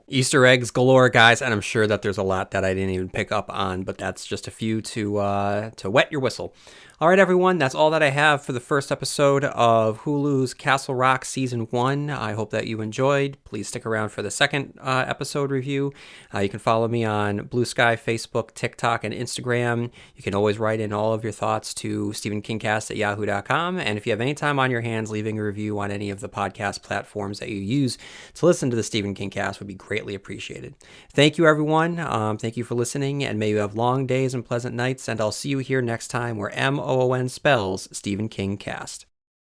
Easter eggs galore, guys, and I'm sure that there's a lot that I didn't even pick up on, but that's just a few to wet your whistle. All right, everyone, that's all that I have for the first episode of Hulu's Castle Rock Season 1. I hope that you enjoyed. Please stick around for the second episode review. You can follow me on Blue Sky, Facebook, TikTok, and Instagram. You can always write in all of your thoughts to stephenkingcast@yahoo.com. And if you have any time on your hands, leaving a review on any of the podcast platforms that you use to listen to the Stephen King Cast would be greatly appreciated. Thank you, everyone. Thank you for listening, and may you have long days and pleasant nights, and I'll see you here next time where MOON spells Stephen King Cast.